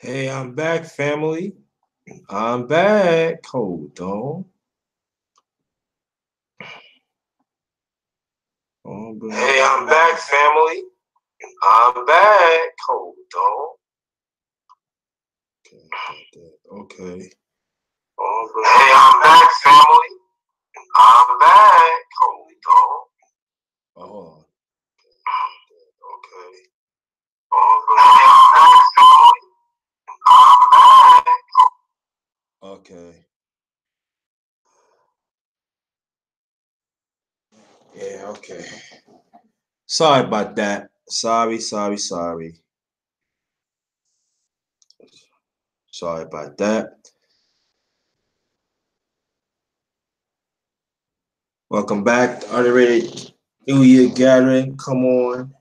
Hey, I'm back, family. I'm back. Hold on. Hey, I'm back, family. I'm back. Hold on. Okay. Hey, I'm back, family. I'm back. Hold on. Oh, okay. Hey, I'm back, family. I'm back. Okay. Yeah, okay. Sorry about that. Sorry. Sorry about that. Welcome back to Underrated New Year Gathering. Come on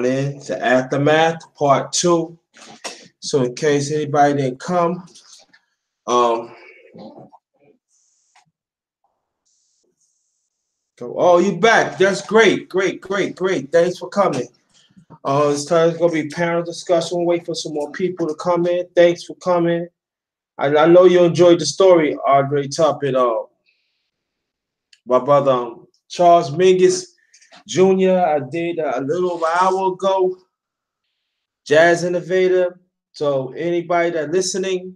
in to Aftermath Part 2. So in case anybody didn't come, you back. That's great. Thanks for coming. It's gonna be panel discussion. Wait for some more people to come in. Thanks for coming. I know you enjoyed the story, Andre Tuppet. My brother Charles Mingus Jr. I did a little over an hour ago. Jazz Innovator. So anybody that listening,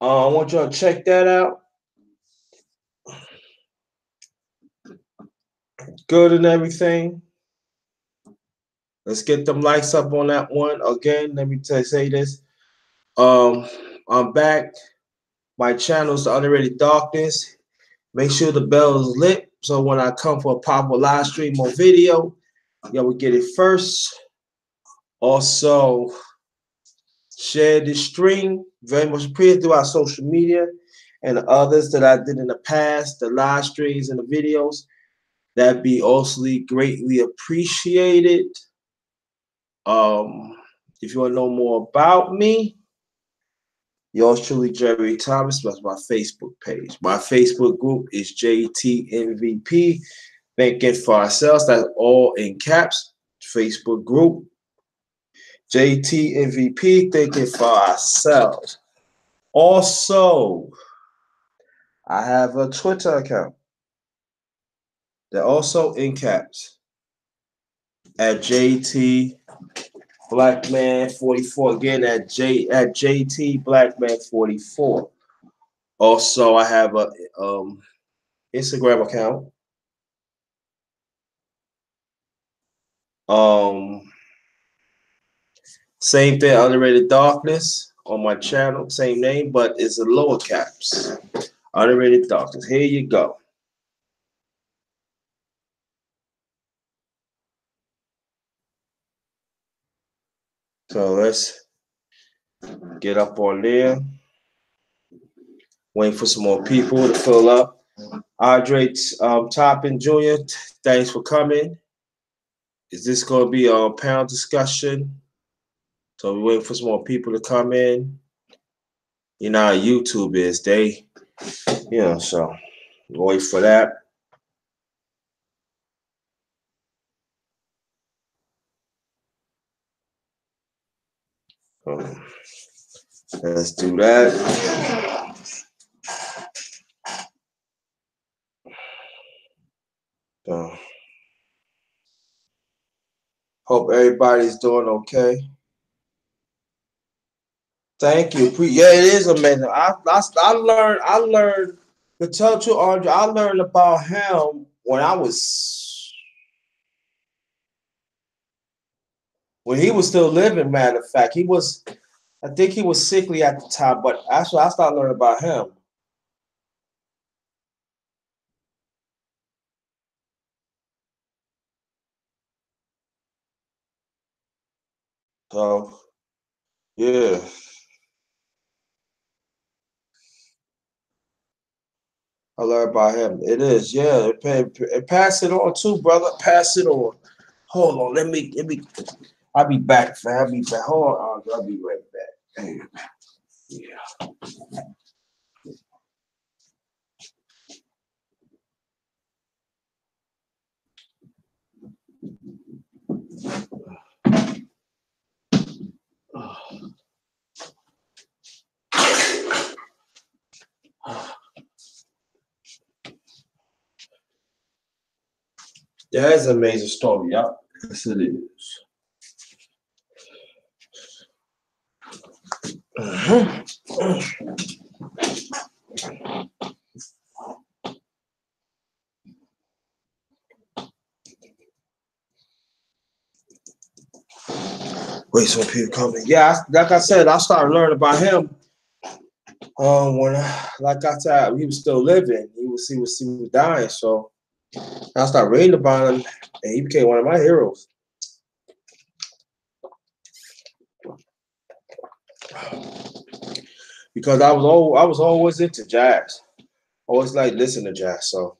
I want y'all to check that out. Good and everything. Let's get them likes up on that one. Again, let me say this. I'm back. My channel is the Underrated Darkness. Make sure the bell is lit so when I come for a pop-up live stream or video, y'all will get it first. Also, share this stream. Very much appreciated through our social media and the others that I did in the past, the live streams and the videos. That'd be also greatly appreciated. If you want to know more about me, yours truly, Jerry Thomas. That's my Facebook page. My Facebook group is JTMVP. Thinking for ourselves. That's all in caps. Facebook group. JTMVP. Thinking for ourselves. Also, I have a Twitter account. They're also in caps at JT Blackman 44. Again at JT Blackman 44. Also, I have a Instagram account. Same thing, Underrated Darkness on my channel, same name, but it's a lower caps. Underrated Darkness. Here you go. So let's get up on there. Waiting for some more people to fill up. Andre Toppin Jr., thanks for coming. Is this going to be a panel discussion? So we're waiting for some more people to come in. You know how YouTube is. So wait for that. Let's do that. Hope everybody's doing okay. Thank you. Yeah, it is amazing. I learned to tell you, Andre, I learned about him when he was still living, matter of fact. I think he was sickly at the time, but actually I started learning about him. So yeah. I learned about him. It is, yeah. Pass it on too, brother. Pass it on. Hold on. Let me. I'll be back, fam. I'll be back. Hold on. I'll be right back. Yeah. Yeah, that's an amazing story, yeah. Yes, it is. Mhm. Wait, some people coming. Yeah, like I said, I started learning about him when, like I said, he was still living. He was dying. So I started reading about him, and he became one of my heroes because I was always into jazz. Always like listen to jazz. So,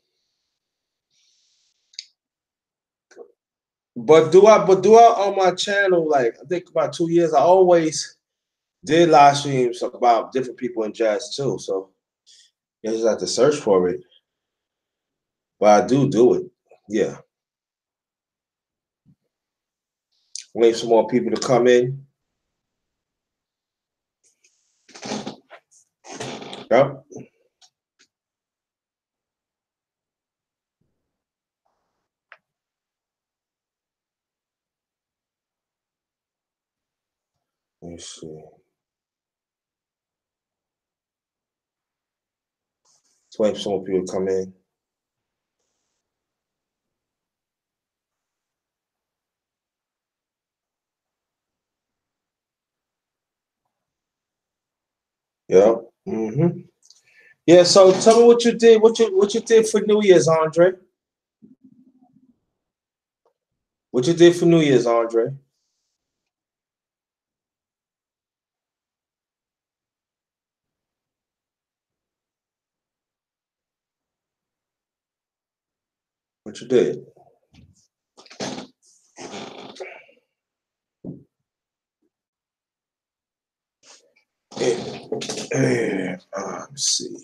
but do I on my channel like I think about 2 years I always did live streams about different people in jazz too. So you just have to search for it. But I do it. Yeah. Wait for some more people to come in. Yep. Let me see. Let's wait for some more people to come in. Yep. Yeah, so tell me what you did, what you did for New Year's, Andre. What you did for New Year's, Andre. What you did. Let's see.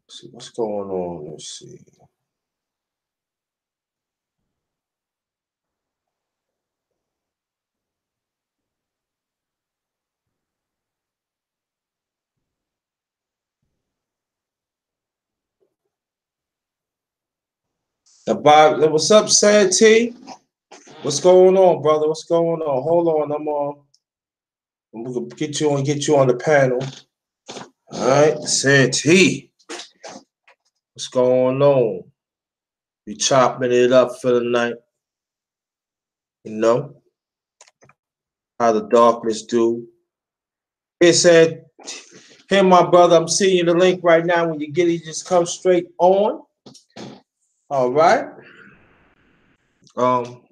Let's see what's going on. Let's see. What's up, Santee? What's going on, brother? What's going on? Hold on, I'm gonna get you on the panel. All right, Santee. What's going on? We chopping it up for the night. You know how the darkness do. It said, "Hey, my brother, I'm seeing you the link right now. When you get it, just come straight on." All right. Um.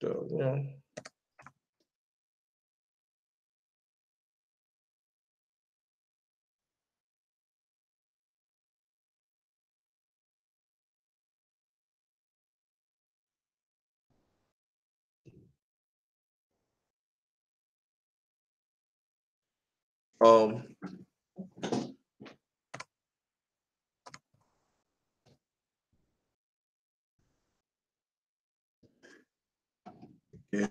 So, yeah. Um. Yeah.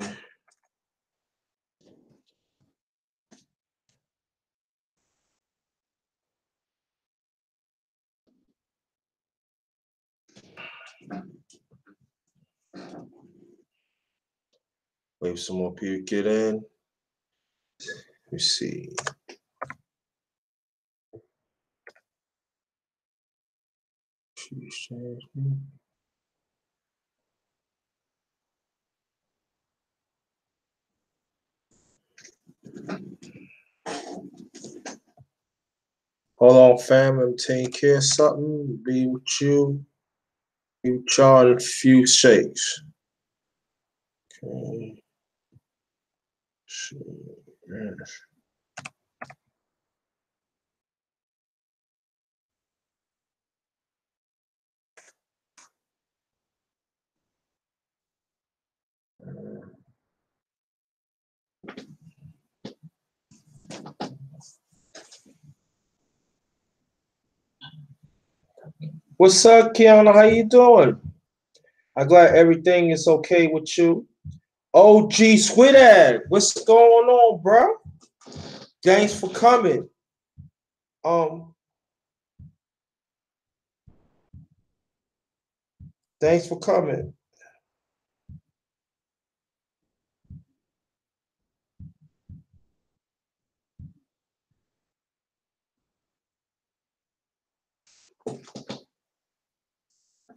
Wait for some more people get in. Let me see. Hold on, fam. I'm taking care of something. Be with you. Be with y'all in a few shakes. Okay. Yes. What's up, Kiana? How you doing? I'm glad everything is okay with you. OG Squidad, what's going on, bro? Thanks for coming. Um, thanks for coming.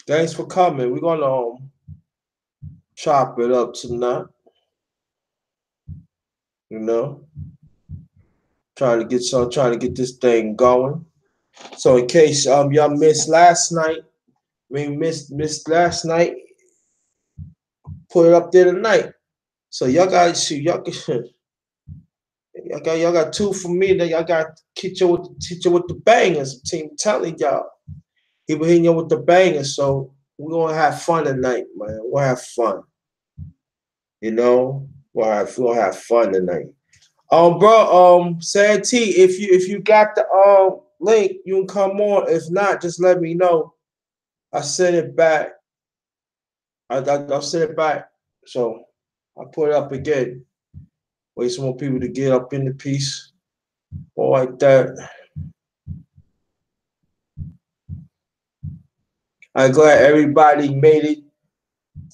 Thanks for coming. We're gonna chop it up tonight. You know, trying to get this thing going. So in case y'all missed last night, missed last night, put it up there tonight. So y'all got shoot, y'all got two from me. Then y'all got teacher with the bangers. Team telling y'all. He was hitting you with the bangers. So we're gonna have fun tonight, man. We'll have fun. You know, we're gonna have fun tonight. Bro, Santee, if you got the link, you can come on. If not, just let me know. I send it back. I'll send it back. So I put it up again. Wait some more people to get up in the piece. All like that. I'm glad everybody made it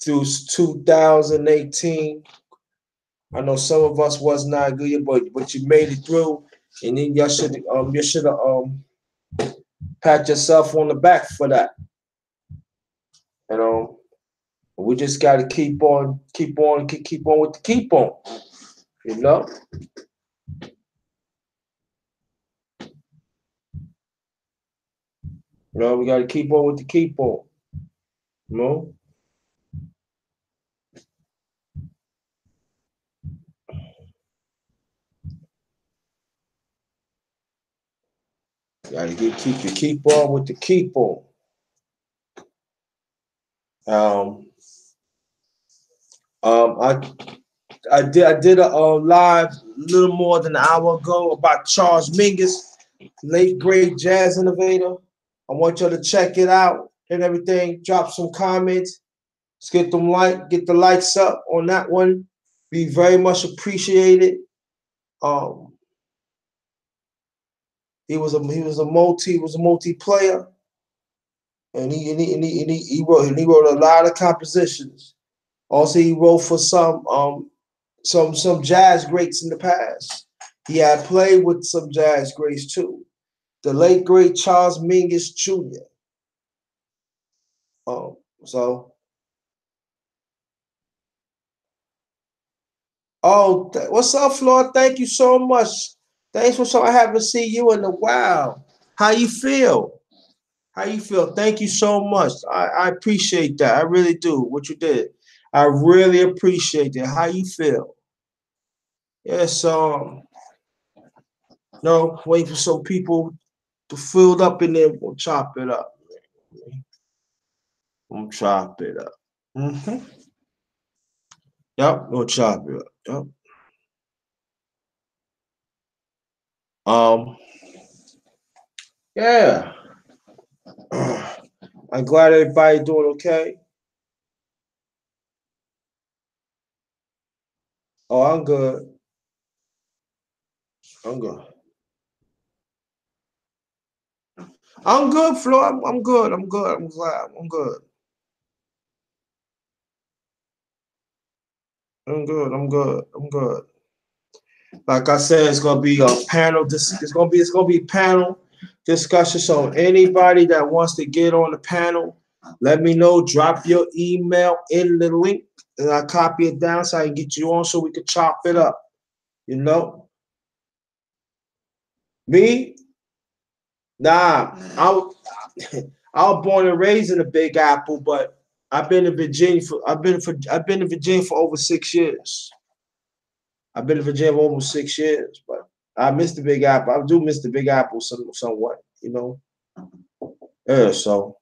through 2018. I know some of us was not good, but you made it through, and then you should have pat yourself on the back for that. You know, we just got to keep on with the keep on. You know, we got to keep on with the keep on. You know, got to keep on with the keep on. Um, I I did a live a little more than an hour ago about Charles Mingus, late great jazz innovator. I want y'all to check it out and everything. Drop some comments. Let's get the likes up on that one. Be very much appreciated. Um, he was a multiplayer, and he wrote a lot of compositions. Also, he wrote for some jazz greats in the past. He had played with some jazz greats too. The late great Charles Mingus Jr. Um, so what's up, Floyd? Thank you so much. Thanks for so I haven't seen you in a while. How you feel? How you feel? Thank you so much. I appreciate that. I really do. What you did. I really appreciate it. How you feel? Yes, no, wait for some people to fill up in there. We'll chop it up. We'll chop it up. Mm-hmm. Yep, we'll chop it up. Yep. Um, yeah. I'm glad everybody doing okay. Oh, I'm good. I'm good. I'm good, Flo. I'm good. I'm good. I'm glad. I'm good. I'm good. I'm good. I'm good. Like I said, it's gonna be a panel. It's gonna be panel discussion. So anybody that wants to get on the panel, let me know. Drop your email in the link, and I copy it down so I can get you on, so we can chop it up. You know, me, nah. I was born and raised in the Big Apple, but I've been in Virginia for over 6 years. I've been in Virginia for almost 6 years, but I miss the Big Apple. I do miss the Big Apple somewhat, you know. Yeah, so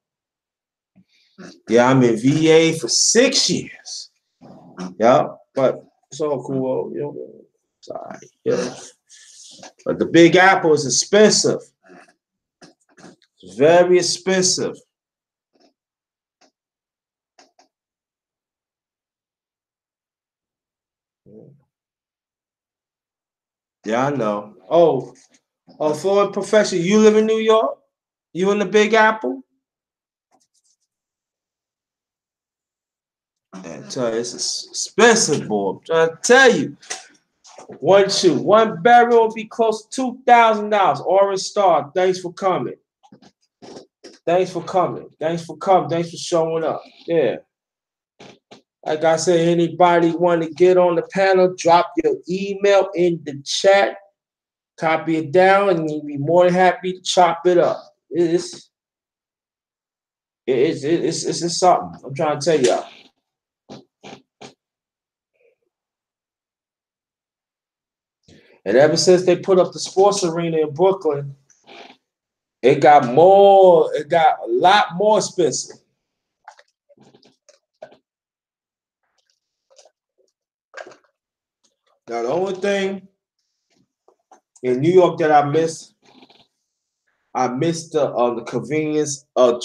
yeah, I'm in VA for 6 years. Yeah, but it's all cool, you know. It's all right, yeah. But the Big Apple is expensive. It's very expensive. Yeah, I know. Oh, for a profession, you live in New York? You in the Big Apple? And tell you, it's expensive, boy. I'm trying to tell you. One barrel will be close to $2,000. Orange Star, thanks for coming. Thanks for coming. Thanks for coming. Thanks for showing up. Yeah. Like I said, anybody want to get on the panel, drop your email in the chat, copy it down, and you'll be more than happy to chop it up. It's something. I'm trying to tell y'all. And ever since they put up the sports arena in Brooklyn, it got a lot more expensive. Now the only thing in New York that I missed the convenience of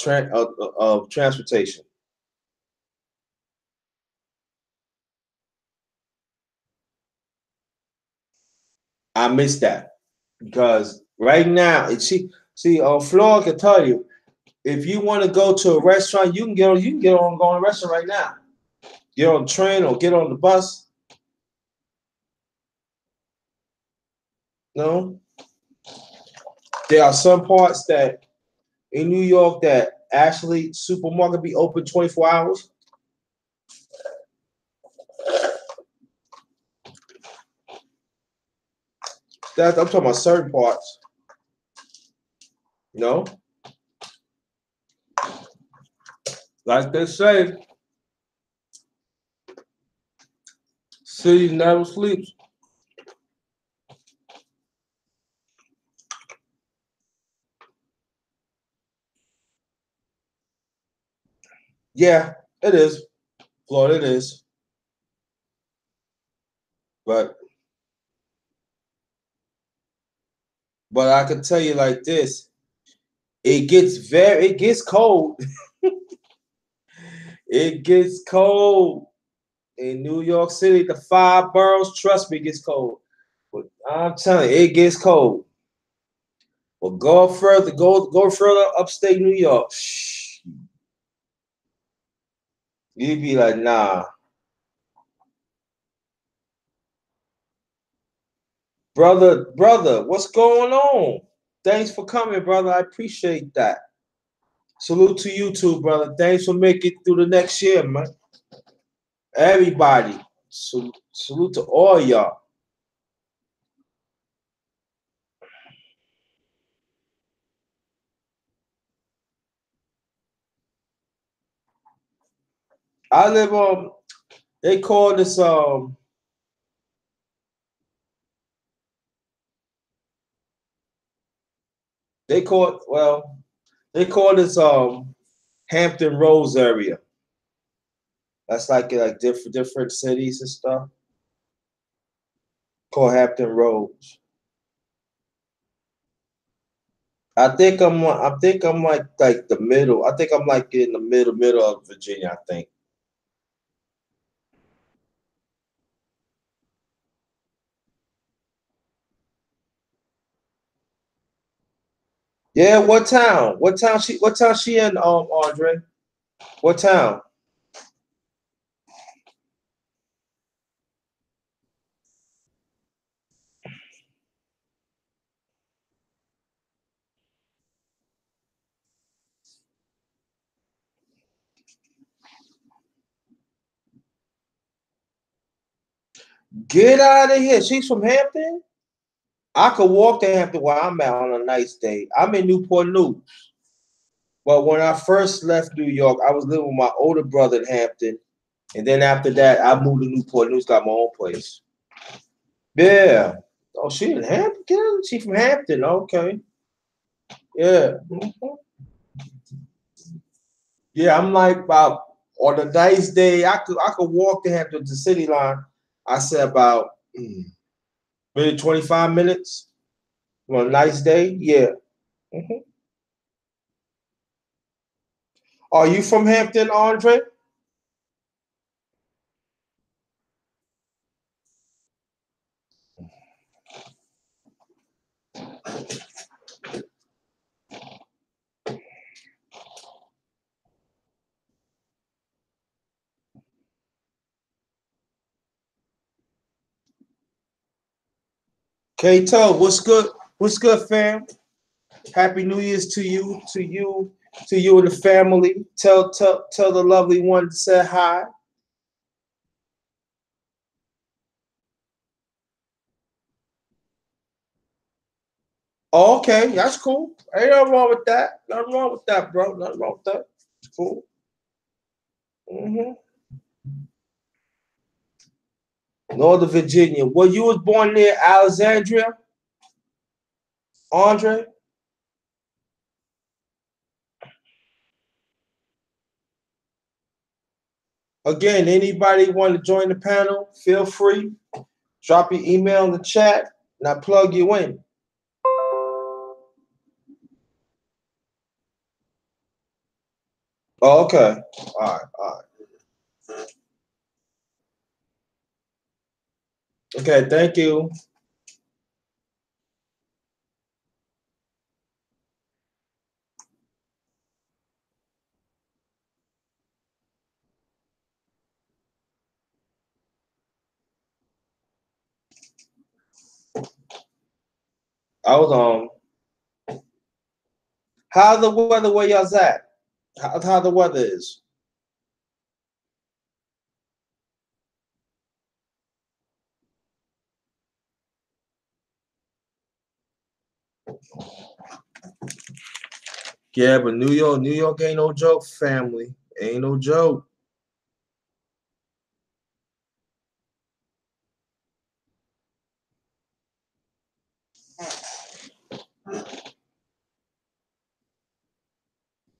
transportation. I missed that because right now, Florida can tell you if you want to go to a restaurant, you can get on go to a restaurant right now. Get on the train or get on the bus. No, there are some parts that in New York that actually supermarket be open 24 hours. I'm talking about certain parts. You know, like they say, city never sleeps. Yeah, it is. Florida, it is. But I can tell you like this: it gets cold. It gets cold in New York City. The five boroughs, trust me, it gets cold. But I'm telling you, it gets cold. But go further upstate New York. Shh, you'd be like, nah, brother, what's going on? Thanks for coming, brother. I appreciate that. Salute to you too, brother. Thanks for making it through the next year, man. Everybody. Salute to all y'all. I live they call this they call well they call this Hampton Roads area. That's like different cities and stuff. Called Hampton Roads. I think I'm like the middle. I think I'm like in the middle of Virginia, I think. Yeah, what town? What town she in, Andre? What town? Get out of here. She's from Hampton? I could walk to Hampton where I'm at on a nice day. I'm in Newport News. But when I first left New York, I was living with my older brother in Hampton. And then after that, I moved to Newport News, got my own place. Yeah. Oh, she in Hampton? She from Hampton. Okay. Yeah. Yeah, I'm like about on a nice day, I could walk to Hampton to the city line. I said about maybe 25 minutes. On a nice day. Yeah. Mhm. Are you from Hampton, Andre? Kato, what's good? What's good, fam? Happy New Year's to you and the family. Tell the lovely one to say hi. Oh, okay, that's cool. Ain't nothing wrong with that. Nothing wrong with that, bro. Nothing wrong with that. Cool. Mm-hmm. Northern Virginia. Well, you was born near Alexandria, Andre. Again, anybody want to join the panel? Feel free. Drop your email in the chat, and I plug you in. Oh, okay. All right. All right. Okay. Thank you. I was How the weather where y'all's at? How the weather is? Yeah, but New York ain't no joke, family. Ain't no joke.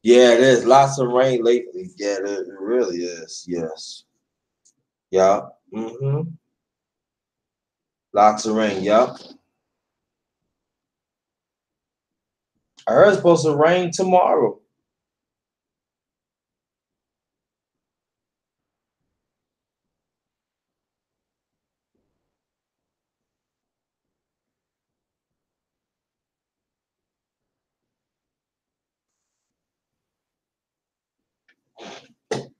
Yeah, there's lots of rain lately. Yeah, it really is. Yes. Yeah. Mm-hmm. Lots of rain. Yep. I heard it's supposed to rain tomorrow.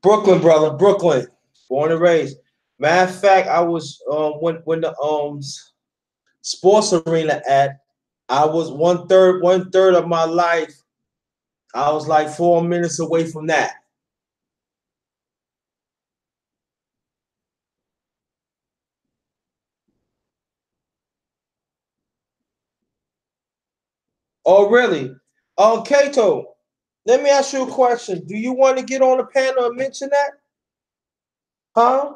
Brooklyn, brother. Brooklyn. Born and raised. Matter of fact, I was when the sports arena at I was one third of my life. I was like 4 minutes away from that. Oh, really? Kato, let me ask you a question. Do you want to get on the panel and mention that? Huh?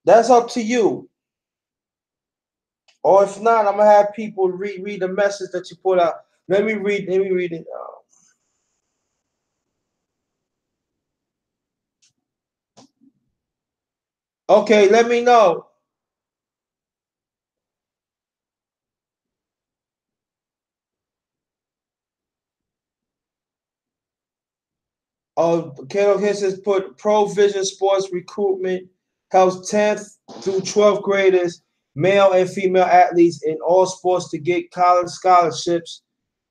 That's up to you. Or if not, I'm gonna have people read the message that you put out. Let me read it. Okay, let me know. Kato here says put Pro Vision Sports recruitment helps 10th through 12th graders, male and female athletes in all sports to get college scholarships.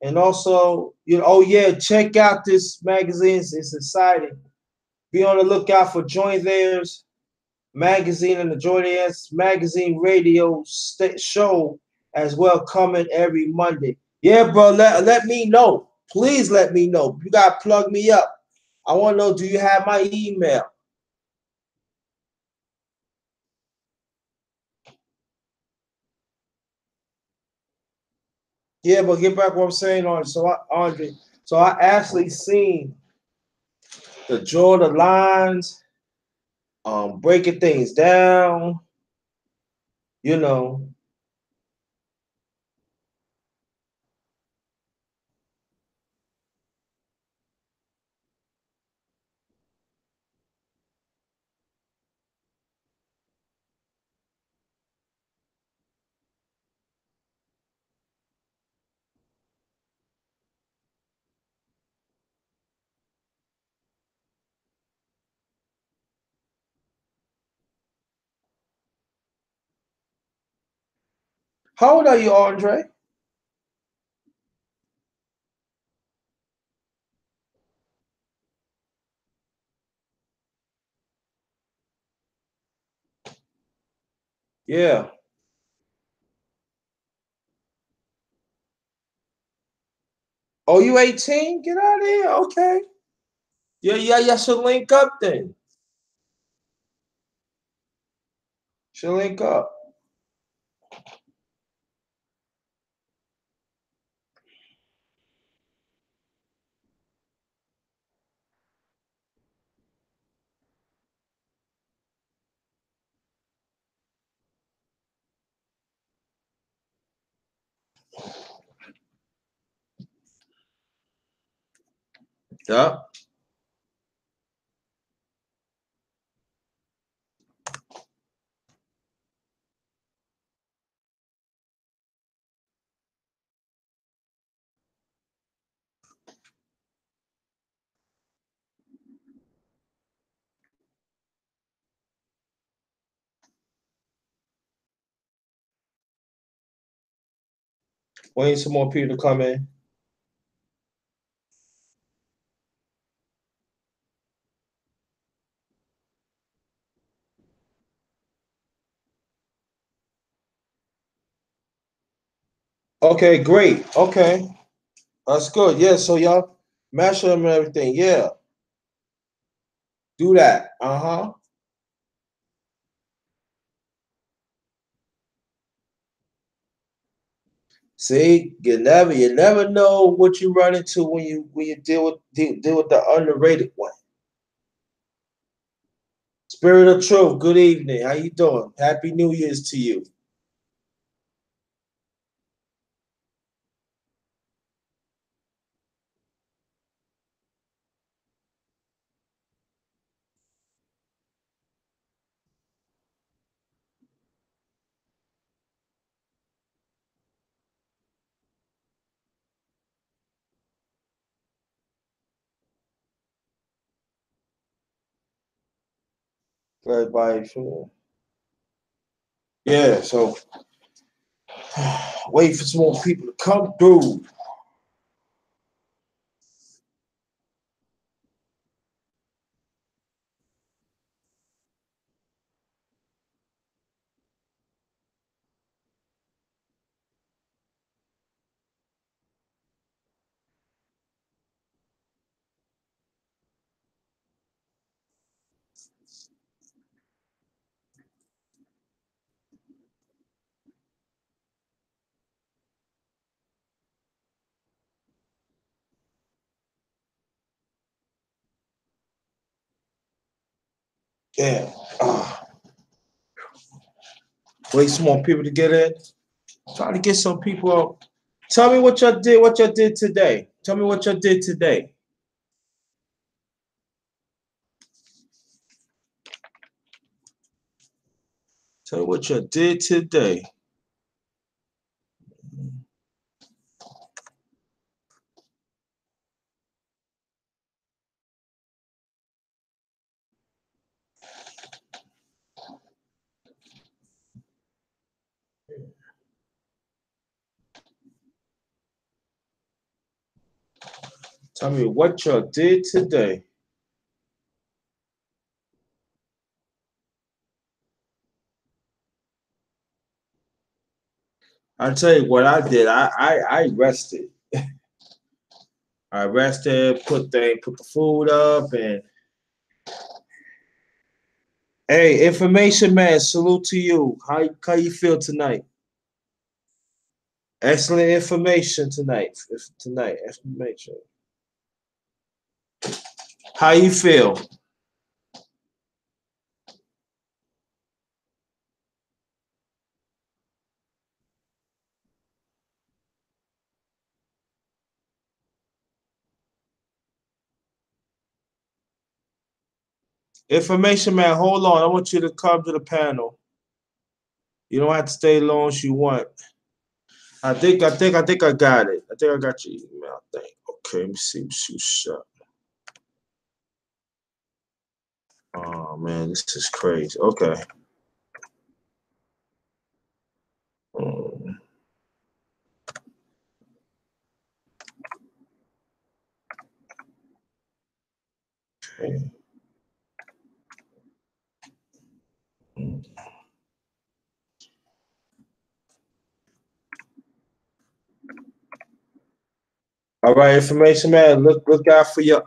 And also, oh yeah, check out this magazine. It's exciting. Be on the lookout for Join Theirs magazine and the Join Theirs magazine radio show as well coming every Monday. Yeah, bro, let me know. Please let me know. You got to plug me up. I want to know, do you have my email? Yeah, but get back what I'm saying on. Andre, so I actually seen the draw the lines, breaking things down, you know. How old are you, Andre? Yeah. Oh, you 18? Get out of here. Okay. Yeah, yeah, yeah. Should link up then. Should link up. Yeah. Waiting some more people to come in. Okay, great. Okay. That's good. Yeah, so y'all mash them and everything. Yeah. Do that. Uh-huh. See, you never know what you run into when you deal with the underrated one. Spirit of Truth, good evening. How you doing? Happy New Year's to you. Everybody feel. Yeah, so wait for some more people to come through. Yeah. Wait some more people to get in. Trying to get some people up. Tell me what y'all did today. Tell me what y'all did today. Tell me what y'all did today. Tell me what y'all did today. I tell you what I did. I rested. I rested, put the food up, and hey, information man, salute to you. How you feel tonight? Excellent information tonight. Tonight, information. How you feel? Information man, hold on. I want you to come to the panel. You don't have to stay long as you want. I think I got it. I think I got your email. I think. Okay, let me see. Shoot. Oh man, this is crazy. Okay. Um, okay. All right, information man. Look out for your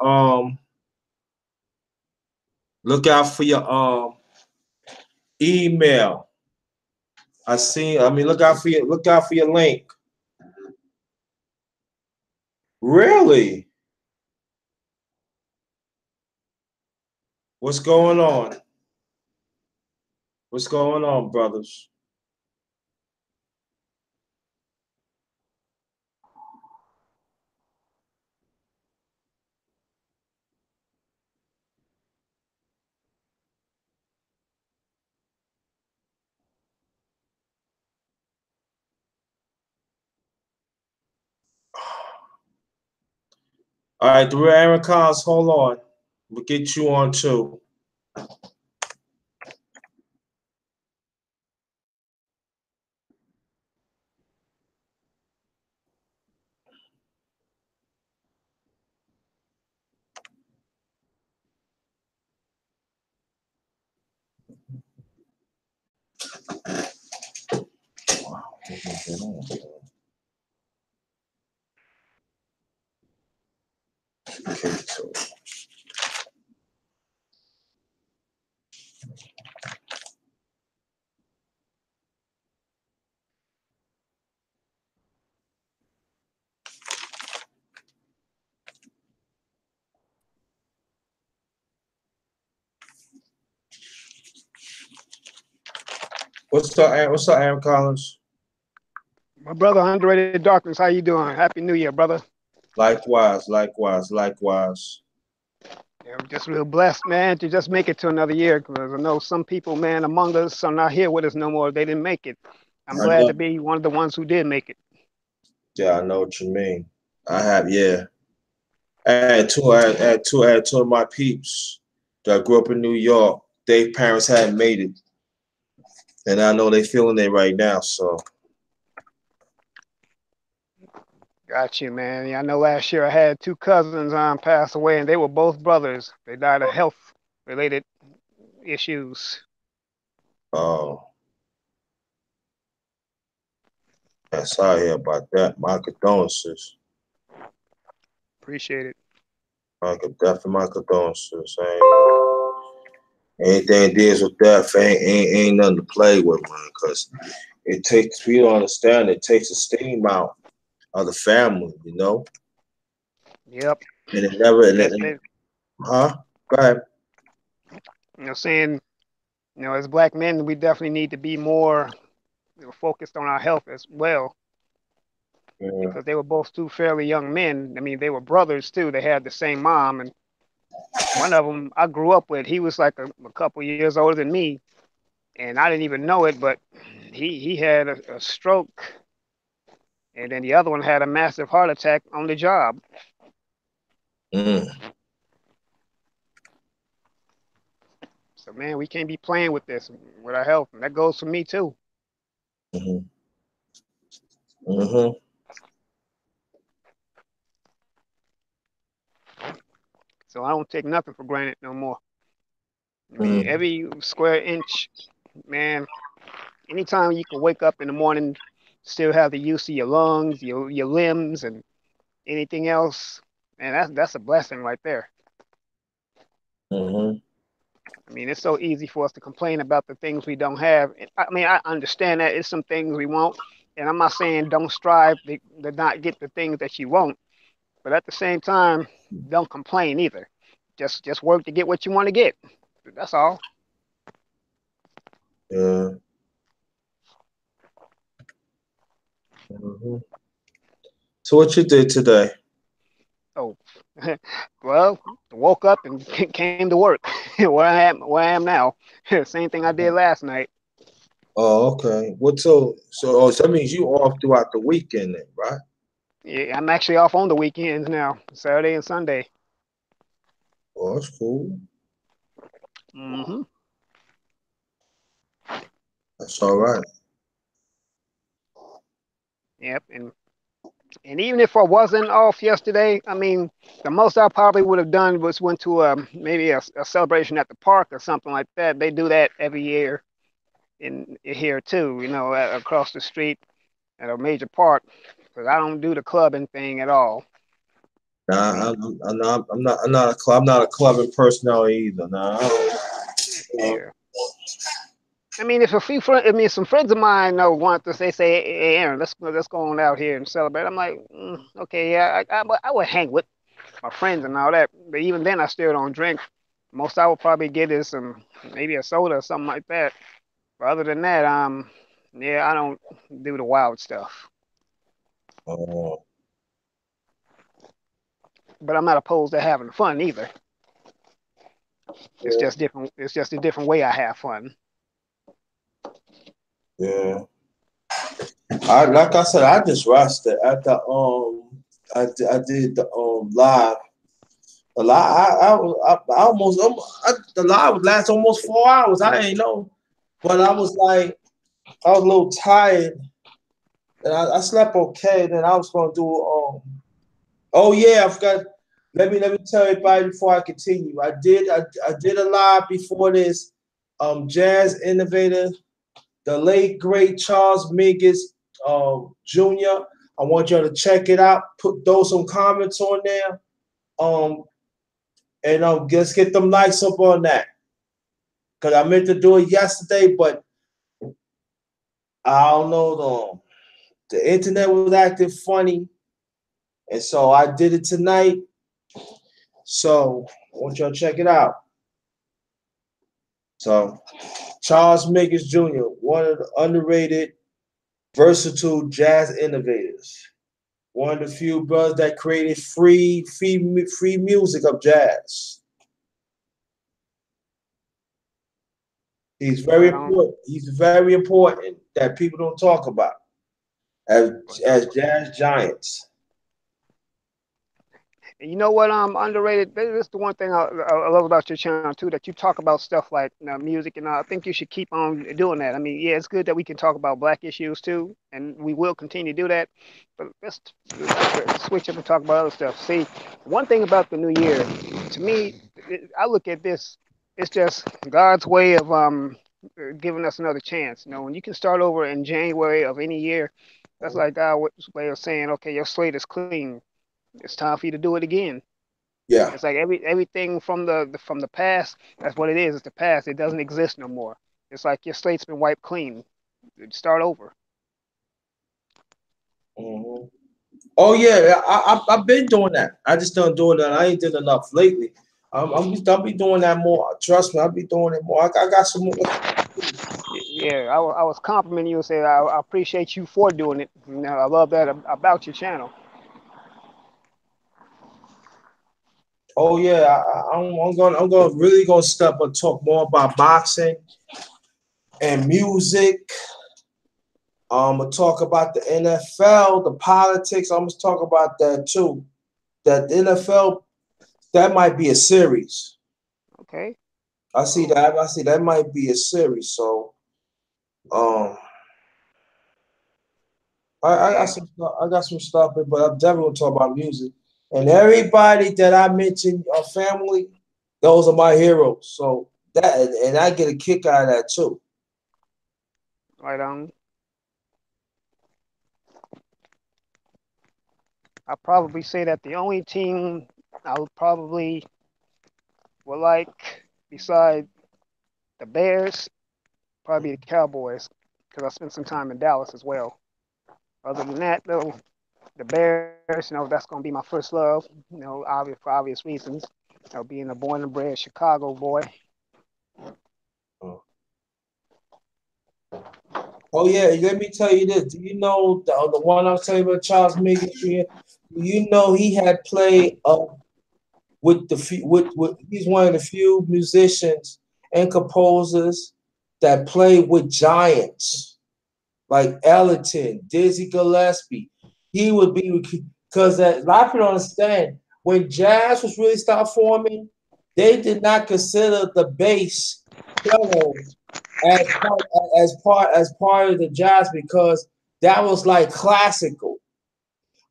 look out for your email. I mean, look out for your link. Really? What's going on? What's going on, brothers? All right, the real Aaron Collins, hold on. We'll get you on too. Okay, so what's up, Aaron Collins? My brother, Underrated Darkness, how you doing? Happy New Year, brother. Likewise, likewise, likewise. Yeah, I'm just real blessed, man, to just make it to another year. Because I know some people, man, among us are not here with us no more. They didn't make it. I'm I glad know. to be one of the ones who did make it. Yeah, I know what you mean. I have, yeah. I had two of my peeps that grew up in New York. Their parents hadn't made it, and I know they feeling it right now. So, Got you, man. Yeah, I know last year I had two cousins pass away, and they were both brothers. They died of health-related issues. oh, yeah, sorry to hear about that. My condolences. Appreciate it. My condolences. Anything deals with death ain't nothing to play with, man. Cause it takes we don't understand. It takes the steam out of the family, you know. Yep. And it never, And that's been, huh? Go ahead. saying, as black men, we definitely need to be more focused on our health as well Yeah. because they were both two fairly young men. I mean, they were brothers too. They had the same mom, and one of them I grew up with. He was like a couple years older than me, and I didn't even know it, but he had a stroke, and then the other one had a massive heart attack on the job. Mm. So man, we can't be playing with this with our health, and that goes for me too. Mhm. Mhm. So I don't take nothing for granted no more. I mean, Mhm. every square inch, man. Anytime you can wake up in the morning, still have the use of your lungs, your limbs, and anything else, man, that's a blessing right there. Mhm. I mean, it's so easy for us to complain about the things we don't have. I mean, I understand that it's some things we want, and I'm not saying don't strive to not get the things that you want, but at the same time, don't complain either. Just work to get what you want to get. That's all. Yeah. Mhm. So what you did today? Oh, well, woke up and came to work. Where I am now. Same thing I did last night. Oh, okay. What so that means you off throughout the weekend then, right? Yeah, I'm actually off on the weekends now, Saturday and Sunday. Oh, that's cool. Hmm. That's all right. Yep. And even if I wasn't off yesterday, I mean, the most I probably would have done was went to maybe a celebration at the park or something like that. They do that every year in here too. Across the street at a major park. Because I don't do the clubbing thing at all. Nah, I'm not a clubbing personality either. Nah, uh, Yeah. I mean, if a few friends, I mean, some friends of mine know want to say, hey, Aaron, let's go on out here and celebrate. I'm like, okay, yeah, I would hang with my friends and all that, but even then, I still don't drink. Most I would probably get is some maybe a soda or something like that. But other than that, yeah, I don't do the wild stuff. uh, But I'm not opposed to having fun either. It's yeah, just different. It's just a different way I have fun. yeah. I like I said, I just rushed it at the I did the live. The live I almost the live would last almost 4 hours. I ain't know, but I was like I was a little tired, and I slept okay. Then I was gonna do oh yeah, I forgot. Let me tell everybody before I continue. I did a live before this. Jazz innovator, the late great Charles Mingus Jr. I want y'all to check it out. Throw some comments on there. Um, and let's get them likes up on that. Cause I meant to do it yesterday, but I don't know the internet was acting funny, and so I did it tonight. So I want y'all to check it out. So Charles Mingus Jr., one of the underrated, versatile jazz innovators. One of the few brothers that created free music of jazz. He's very Right on. important. He's very important that people don't talk about as Right on. as jazz giants. And you know what? Underrated. This is the one thing I love about your channel too. That you talk about stuff like music, and I think you should keep on doing that. I mean, yeah, it's good that we can talk about black issues too, and we will continue to do that. But let's switch up and talk about other stuff. See, one thing about the new year, to me, I look at this. It's just God's way of giving us another chance. You know, when you can start over in January of any year, that's like God's way of saying, okay, your slate is clean. It's time for you to do it again. Yeah. It's like everything from the past. That's what it is. It's the past. It doesn't exist no more. It's like your slate's been wiped clean. Start over. Mhm. Oh yeah, I've been doing that. I just don't doing that. I ain't did enough lately. I'll be doing that more. Trust me, I'll be doing it more. I got some more. Yeah, I was complimenting you and saying I appreciate you for doing it. You know, I love that about your channel. Oh yeah, I'm going really gonna step and talk more about boxing and music. I'm gonna talk about the NFL, the politics. I'm gonna talk about that too. That the NFL that might be a series. Okay. I see Oh, that. I see that might be a series. So um, yeah. I got some stuff, but I'm definitely gonna talk about music. And everybody that I mentioned, family, those are my heroes. So that and I get a kick out of that too. Right on. I probably say that the only team I would probably would like beside the Bears probably the Cowboys because I spent some time in Dallas as well. Other than that, though, the Bears, that's going to be my first love. Obvious for obvious reasons. Being a born and bred Chicago boy. Oh yeah, let me tell you this. Do you know the one I was telling you about Charles Mingus Jr.? Do you know he had played with with he's one of the few musicians and composers that played with giants like Ellington, Dizzy Gillespie. He would be because a lot of people don't understand when jazz was really start forming, they did not consider the bass cello as part of the jazz because that was like classical.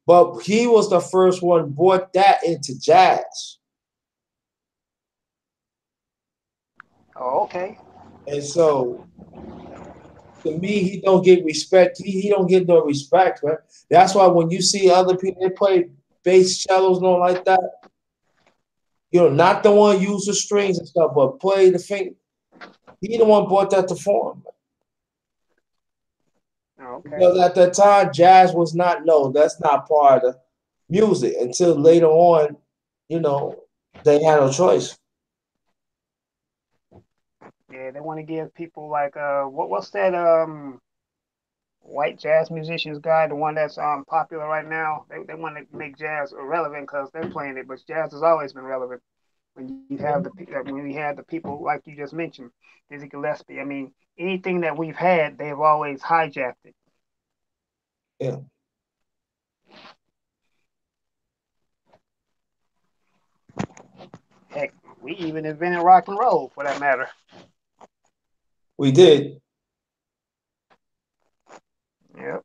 But he was the first one brought that into jazz. Oh, okay. And so to me, he don't get respect. He don't get no respect, right? That's why when you see other people they play bass cellos and all like that. Not the one use the strings and stuff, but play the finger. He the one brought that to form. Oh, okay. Because at that time, jazz was not no, that's not part of the music until later on, you know, they had no choice. Yeah, they want to give people like what's that white jazz musicians guy, the one that's popular right now. They want to make jazz irrelevant because they're playing it, but jazz has always been relevant. When you had the people like you just mentioned, Dizzy Gillespie. I mean, anything that we've had, they've always hijacked it. Yeah, Heck, we even invented rock and roll for that matter. we did. Yep.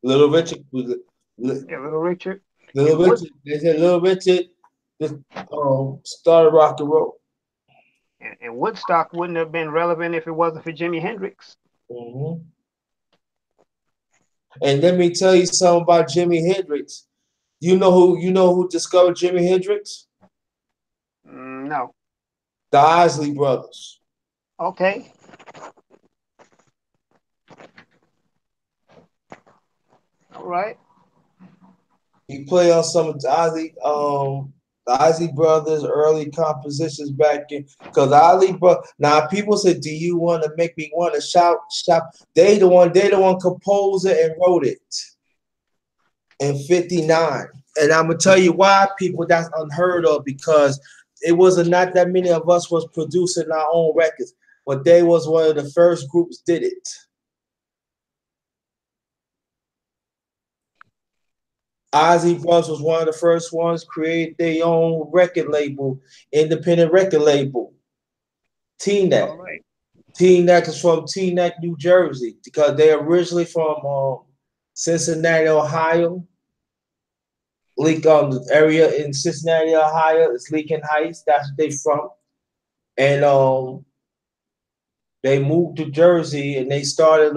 Little Richard, Yeah, Little Richard Little and Wood Richard. They said Little Richard just started rock and roll. and Woodstock wouldn't have been relevant if it wasn't for Jimi Hendrix. Hmm. And let me tell you something about Jimi Hendrix. You know who discovered Jimi Hendrix? No. The Isley Brothers. Okay. All right. He played on some of the Isley Brothers early compositions back in because Isley bro now people say, do you want to make me want to shout? They the one composer and wrote it in 59. And I'm gonna tell you why, people, that's unheard of because it wasn't not that many of us was producing our own records, but they was one of the first groups did it. Ozzy Brothers was one of the first ones create their own record label, independent record label, T-Neck. All right. T-Neck is from T-Neck, New Jersey, because they're originally from Cincinnati, Ohio. The area in Cincinnati, Ohio, is Lincoln Heights. That's what they from. And they moved to Jersey and they started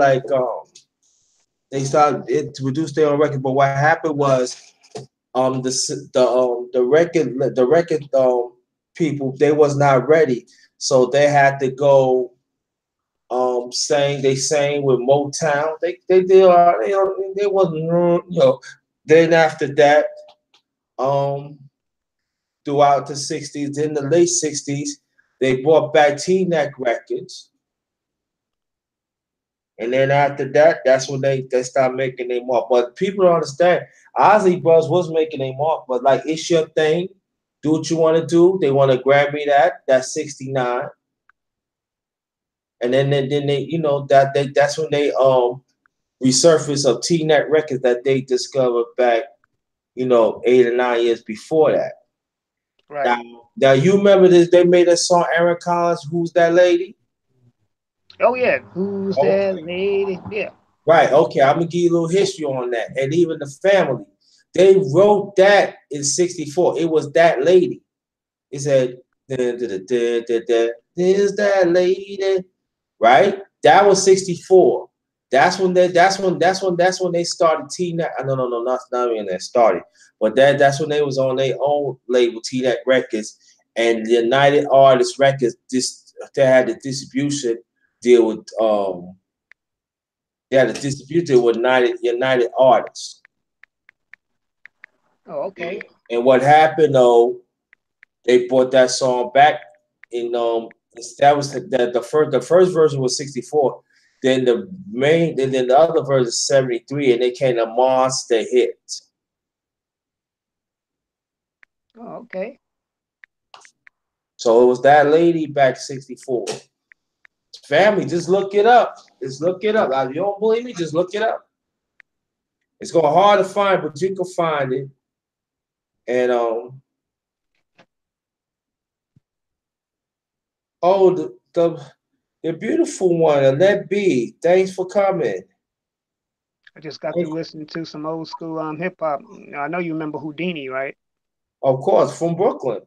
it to produce their own record. But what happened was the record people, they was not ready, so they had to go sang with Motown. They did they wasn't then after that um throughout the 60s, in the late 60s, they brought back T-Neck Records. And then after that, that's when they start making their mark. But people don't understand. Ozzy Brothers was making a mark, but like it's your thing. Do what you want to do. They want to grab me that's 69. And then they, that's when they resurface of T Net Records that they discovered back, 8 or 9 years before that. Right. Now, now you remember this, they made a song, Aaron Collins, Who's That Lady? Oh yeah. Who's that Okay. lady? Yeah. Right. Okay. I'm gonna give you a little history on that. And even the family, they wrote that in '64. It was that lady. It said, "There's that lady." Right. That was '64. That's when they started T-Net. No, not even that started. But that's when they was on their own label, T-Net Records, and the United Artists Records. They had the distribution deal with they had a dispute with United Artists. Oh, okay. And what happened though, they brought that song back in that was the first version was 64. Then the other version is 73, and they came a monster hit. Oh, okay. So it was that lady back 64. Family, just look it up. Just look it up. If you don't believe me, just look it up. It's going hard to find, but you can find it. And oh, the beautiful one, Let Be. Thanks for coming. I just got through listening to some old school hip hop. I know you remember Houdini, right? Of course, from Brooklyn.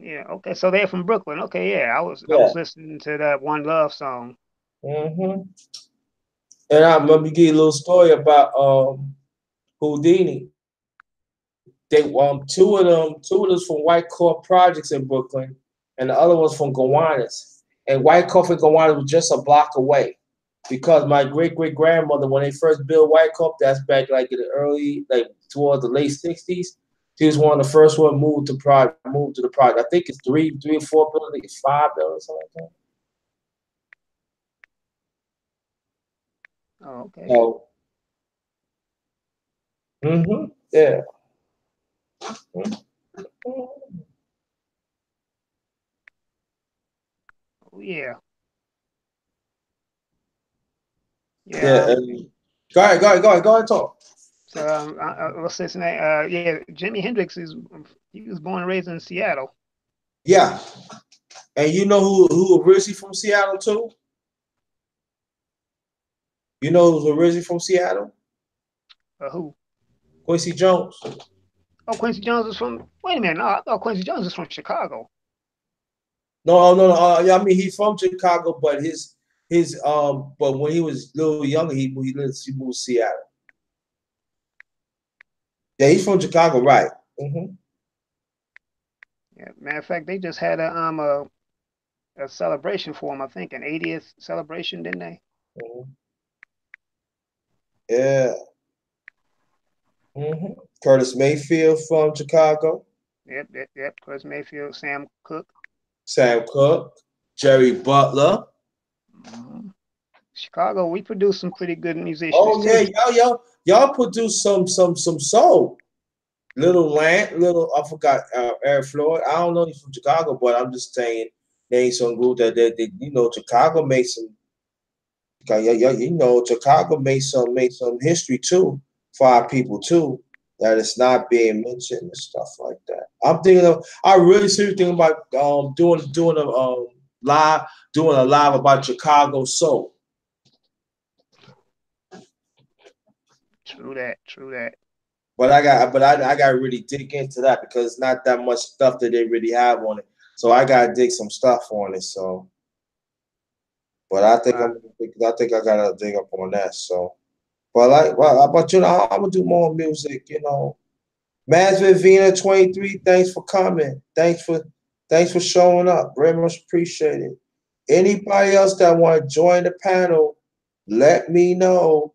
Yeah. Okay. So they're from Brooklyn. Okay. Yeah. I was Yeah. listening to that One Love song. Hmm. And I'm gonna give you a little story about Houdini. They two of them from White Court Projects in Brooklyn, and the other one's from Gowanus. And White Court and Gowanus was just a block away. Because my great great grandmother, when they first built White Court, that's back like in the early, like towards the late 60s. She was one of the first one moved to the project. I think it's three or four buildings, five buildings, something like Oh, that. okay. So, yeah. Oh, yeah. Yeah. Yeah. Go ahead, talk. So what's his name? Yeah, Jimi Hendrix is he was born and raised in Seattle. Yeah. And you know who originally from Seattle too? You know who's originally from Seattle? Who? Quincy Jones. Oh, Quincy Jones is from. Wait a minute. No, I thought Quincy Jones is from Chicago. No. Yeah, I mean he's from Chicago, but but when he was a little younger, he moved to Seattle. Yeah, he's from Chicago, right? Yeah. Matter of fact, they just had a celebration for him. I think an 80th celebration, didn't they? hmm Yeah. Curtis Mayfield from Chicago. Yep. Chris Mayfield, Sam Cooke. Sam Cooke. Jerry Butler. Hmm. Chicago, we produce some pretty good musicians Oh too. yeah, y'all produced some soul. Little I forgot Eric Floyd. I don't know he's from Chicago, but I'm just saying they ain't some group that Chicago made some. Yeah, Chicago made some history too for our people too. That it's not being mentioned and stuff like that. I really seriously thinking about live doing a live about Chicago soul. True that. True that. But I got to really dig into that because it's not that much stuff that they really have on it. So I got to dig some stuff on it. So, but Wow. I think I gotta dig up on that. So, but I'm gonna do more music. Masvid Vina 23. Thanks for coming. Thanks for showing up. Very much appreciated. Anybody else that want to join the panel, let me know.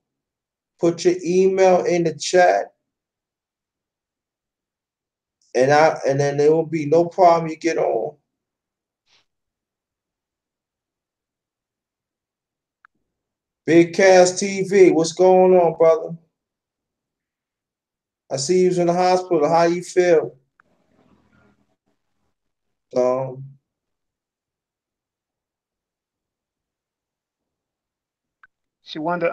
Put your email in the chat and then there will be no problem. You get on. Big Cast TV, what's going on, brother? I see you was in the hospital. How you feel? Um, She wonder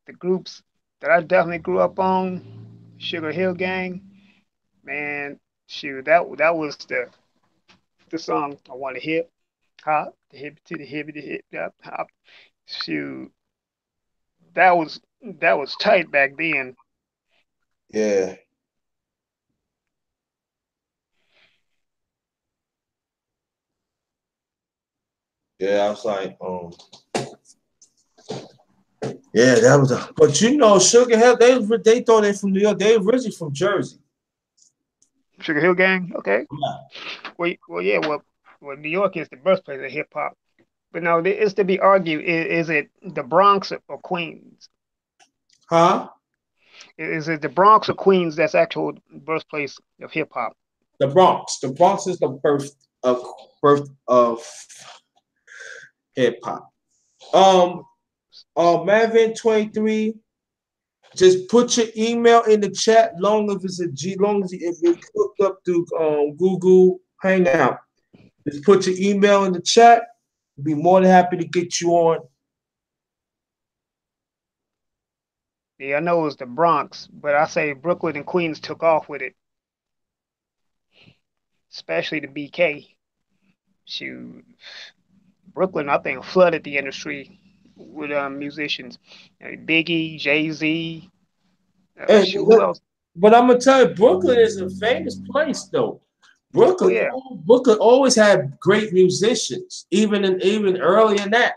the groups that I definitely grew up on, Sugar Hill Gang, man, shoot, that was the song I want to hip hop, the hip to the hippie to hip hop. Shoot, that was tight back then. yeah, yeah. I was like, yeah, that was. But Sugar Hill, they thought they from New York. They originally from Jersey. Sugar Hill Gang, okay. Yeah. Well, yeah, well, New York is the birthplace of hip hop. But no, it's to be argued. Is it the Bronx or Queens? Huh? Is it the Bronx or Queens that's actual birthplace of hip hop? The Bronx. The Bronx is the birth of hip hop. Um, Mavin 23. Just put your email in the chat. Long as it's a G, long as if it's hooked up through Google Hangout. Just put your email in the chat. Be more than happy to get you on. Yeah, I know it was the Bronx, but I say Brooklyn and Queens took off with it, especially the BK. Shoot, Brooklyn, I think, flooded the industry with musicians. Biggie, Jay Z. And Shoot, who else? but I'm gonna tell you, Brooklyn is a famous place though. Oh Brooklyn, yeah, Brooklyn always had great musicians, even early in that.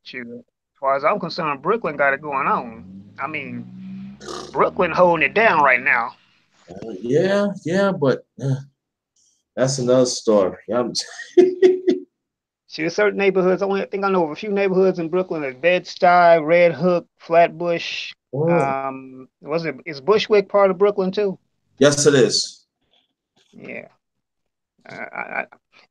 shoot. As far as I'm concerned, Brooklyn got it going on. I mean, Brooklyn holding it down right now. Yeah, yeah, but that's another story. See, there's certain neighborhoods. I think I know of a few neighborhoods in Brooklyn, like Bed-Stuy, Red Hook, Flatbush. Mm, Was it is Bushwick part of Brooklyn too? yes, it is. Yeah.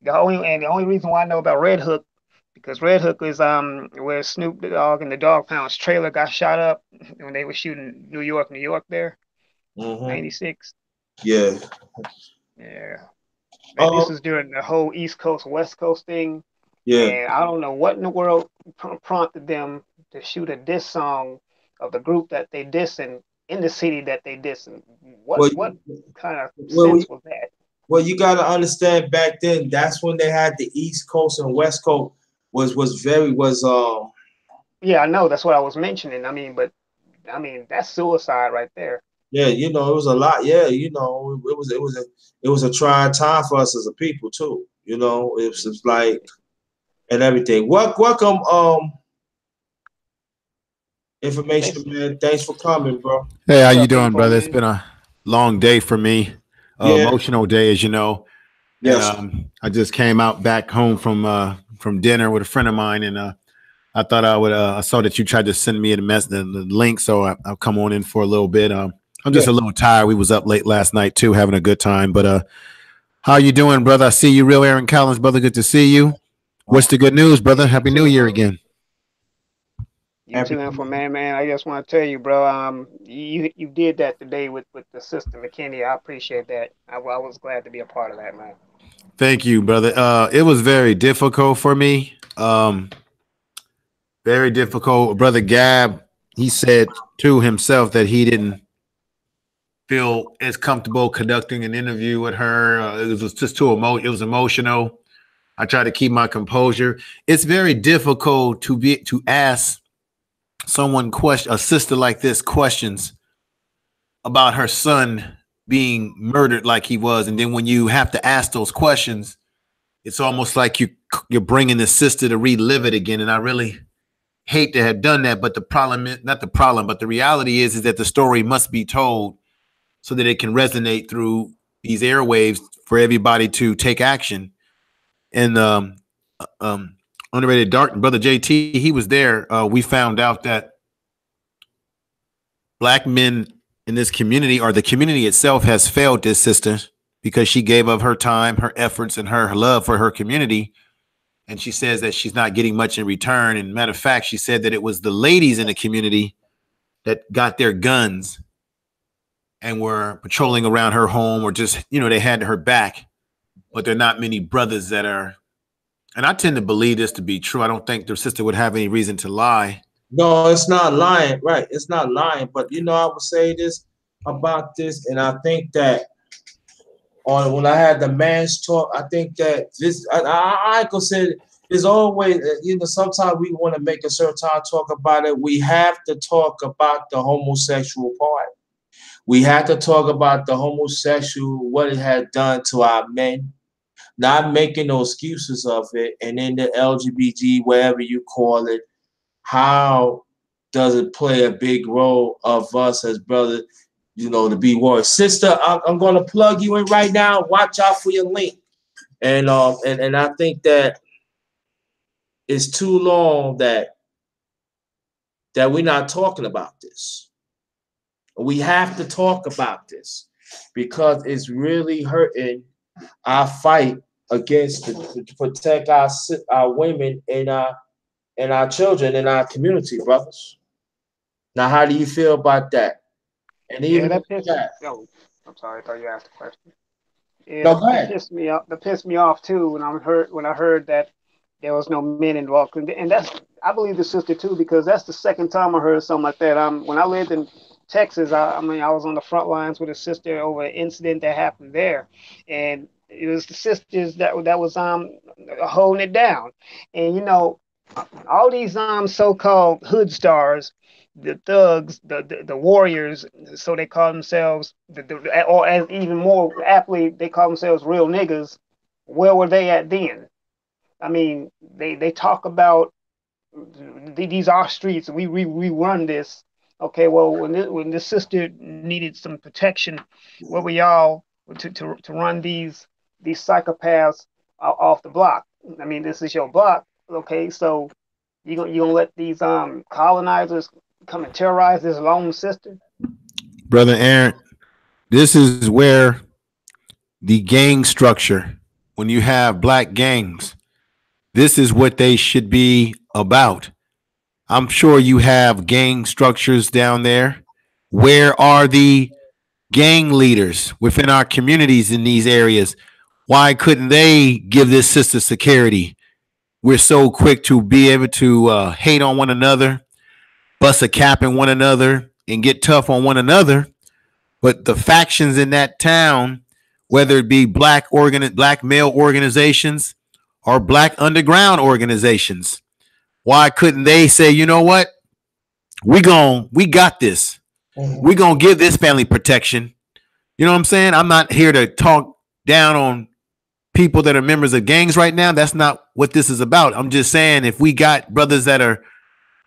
The only reason why I know about Red Hook because Red Hook is where Snoop Dogg and the Dog Pound's trailer got shot up when they were shooting New York there, Hmm. '96. Yeah. Yeah. And this Um. is during the whole East Coast West Coast thing, Yeah. and I don't know what in the world prompted them to shoot a diss song of the group that they dissing in the city that they dissing. Well, What kind of well, sense was that? well, you got to understand. Back then, that's when they had the East Coast and West Coast was very was Yeah, I know that's what I was mentioning. I mean, but I mean that's suicide right there. yeah, it was a lot. Yeah, it was a trying time for us as a people too. It's like and everything. Welcome, But they, information man. Thanks for coming, bro. Hey, how what's you up, doing, info brother? It's man? been a long day for me, Yeah. emotional day, as you know. And Yes. I just came out back home from dinner with a friend of mine, and I thought I would. I saw that you tried to send me the link, so I'll come on in for a little bit. I'm Yeah. just a little tired. We was up late last night too, having a good time. But how you doing, brother? I see you, real Aaron Collins, brother. Good to see you. What's the good news, Yeah, brother? you Happy New too, Year bro. again. You too, info Everything. man. I just want to tell you, bro. You did that today with the sister McKinney. I appreciate that. I was glad to be a part of that, man. Thank you, brother. It was very difficult for me. Very difficult. Brother Gab, he said to himself that he didn't feel as comfortable conducting an interview with her. It was just it was emotional. I tried to keep my composure. It's very difficult to ask a sister like this questions about her son being murdered like he was, and then when you have to ask those questions, it's almost like you're bringing the sister to relive it again. And I really hate to have done that, but the problem is not the problem, but the reality is that the story must be told so that it can resonate through these airwaves for everybody to take action. And um, Underrated Dark, brother JT, he was there. We found out that black men in this community, or the community itself, has failed this sister because she gave of her time, her efforts, and her love for her community. And she says that she's not getting much in return. And matter of fact, she said that it was the ladies in the community that got their guns and were patrolling around her home, or just, they had her back. But there are not many brothers that are. And I tend to believe this to be true. I don't think their sister would have any reason to lie. No, it's not lying. Right. It's not lying. But I would say this about this, and I think that on when I had the man's talk, I think that this I could say there's always sometimes we want to make a certain time talk about it. We have to talk about the homosexual part. We have to talk about the homosexual, what it had done to our men, not making no excuses of it, and then the LGBT, whatever you call it, how does it play a big role of us as brothers, to be warriors? Sister, I'm going to plug you in right now. Watch out for your link. And I think that it's too long that we're not talking about this. We have to talk about this because it's really hurting our fight against to protect our women and our children in our community, brothers. Now, how do you feel about that? And Yeah, even in that the pissed. chat. Oh, I'm sorry. I thought you asked a question. Yeah, No, go that ahead. pissed me off. That pissed me off too when I heard that there was no men involved. And that's I believe the sister too because that's the second time I heard something like that. When I lived in Texas, I mean I was on the front lines with a sister over an incident that happened there, and it was the sisters that was holding it down, and all these so-called hood stars, the thugs, the warriors, so they call themselves, or as even more aptly, they call themselves real niggas. Where were they at then? I mean, they talk about these are streets. We run this. Okay, well, when this sister needed some protection, where were y'all to run these psychopaths off the block? I mean, this is your block. Okay, so you gonna let these colonizers come and terrorize this lone sister? Brother Aaron, this is where the gang structure, when you have black gangs, this is what they should be about. I'm sure you have gang structures down there. Where are the gang leaders within our communities in these areas? Why couldn't they give this sister security? We're so quick to be able to hate on one another, bust a cap in one another, and get tough on one another. But the factions in that town, whether it be black male organizations or black underground organizations, why couldn't they say, you know what? We got this. We Mhm. gonna give this family protection. You know what I'm saying? I'm not here to talk down on people that are members of gangs right now. That's not what this is about. I'm just saying if we got brothers that are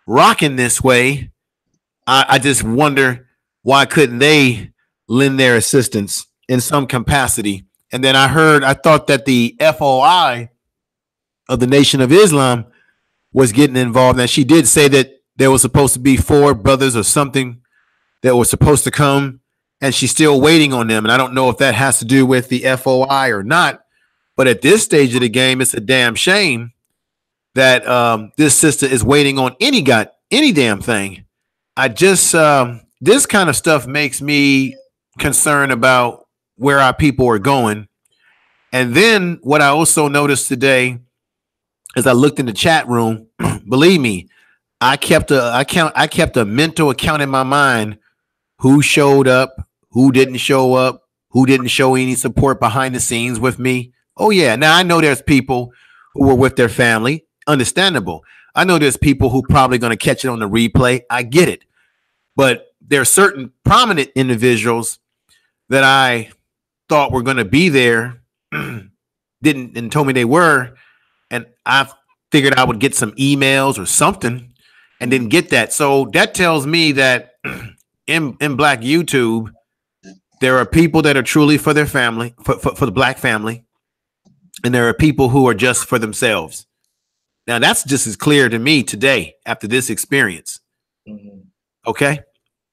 rocking this way, I just wonder why couldn't they lend their assistance in some capacity? And then I thought that the FOI of the Nation of Islam was getting involved. And she did say that there was supposed to be four brothers or something that were supposed to come, and she's still waiting on them. And I don't know if that has to do with the FOI or not. But at this stage of the game, it's a damn shame that this sister is waiting on any damn thing. I just this kind of stuff makes me concerned about where our people are going. And then what I also noticed today as I looked in the chat room, believe me, I kept a mental account in my mind who showed up, who didn't show up, who didn't show any support behind the scenes with me. Oh yeah, now I know there's people who were with their family, understandable. I know there's people who probably going to catch it on the replay. I get it. But there are certain prominent individuals that I thought were going to be there, didn't and told me they were, and I figured I would get some emails or something, and didn't get that. So that tells me that in Black YouTube, there are people that are truly for their family, for the Black family, and there are people who are just for themselves. Now that's just as clear to me today after this experience. Mhm. Okay.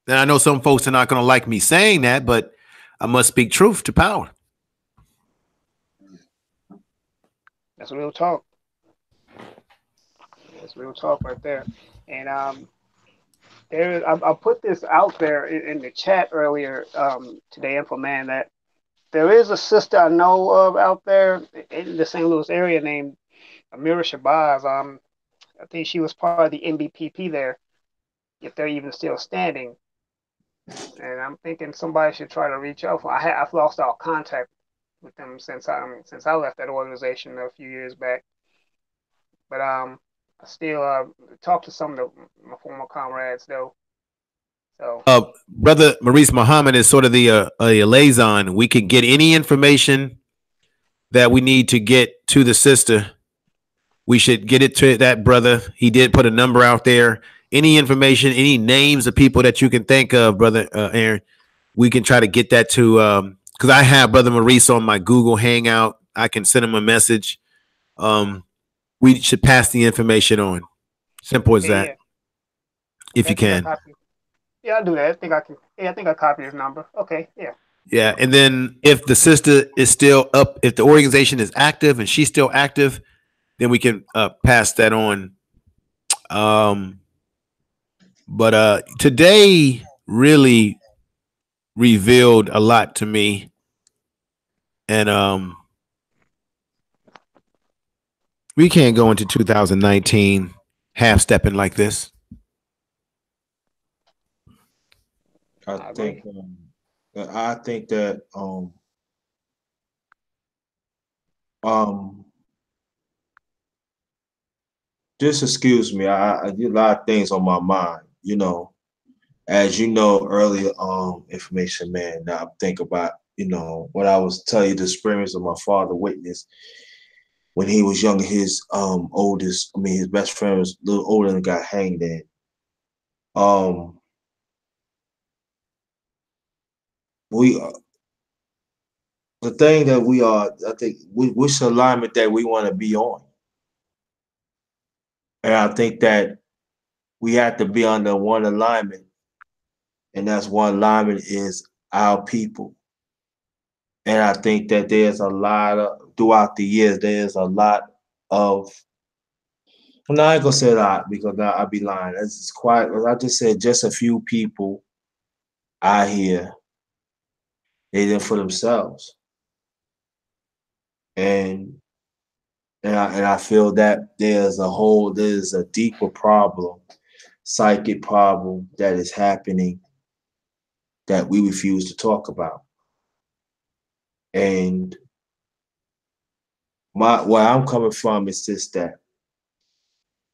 And I know some folks are not going to like me saying that, but I must speak truth to power. That's real talk. That's real talk right there. And I put this out there in the chat earlier today, Info Man, that there is a sister I know of out there in the St. Louis area named Amira Shabazz. I think she was part of the MBPP there, if they're even still standing. And I'm thinking somebody should try to reach out. I've lost all contact with them since I left that organization a few years back. But I still talk to some of my former comrades though. So Brother Maurice Muhammad is sort of the a liaison. We can get any information that we need to get to the sister. We should get it to that brother. He did put a number out there. Any information, any names of people that you can think of, brother Aaron, we can try to get that to. Because I have brother Maurice on my Google Hangout. I can send him a message. We should pass the information on. Simple as okay, that, yeah. if Okay, you I think I can. copy. Yeah, I'll do that. I think I can. Yeah, I think I copy his number. Okay, yeah. Yeah, and then if the sister is still up, if the organization is active and she's still active, then we can pass that on. Um, but today really revealed a lot to me, and we can't go into 2019 half stepping like this. I I think agree. I think that um just excuse me. I did a lot of things on my mind. As you know earlier, information man. Now I'm thinking about what I was telling you the experience of my father witnessed when he was younger. His oldest, I mean his best friend was a little older and got hanged in. Um, we the thing that we are, I think, which alignment that we want to be on, and I think that we have to be under one alignment, and that's one alignment is our people. And I think that there's a lot of throughout the years, there's a lot of. No, I ain't gonna say a lot because I'd be lying. It's quite. As I just said, just a few people out here they did for themselves, and and I feel that there's a deeper problem, psychic problem that is happening that we refuse to talk about. And my where I'm coming from is just that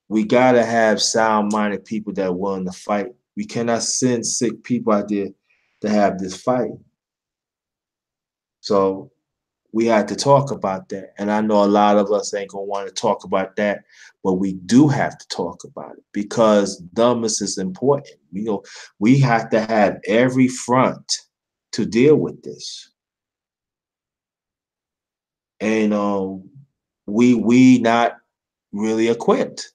we gotta have sound-minded people that are willing to fight. We cannot send sick people out there to have this fight. So we had to talk about that. And I know a lot of us ain't gonna want to talk about that, but we do have to talk about it because dumbness is important. You know, we have to have every front to deal with this. And we not really equipped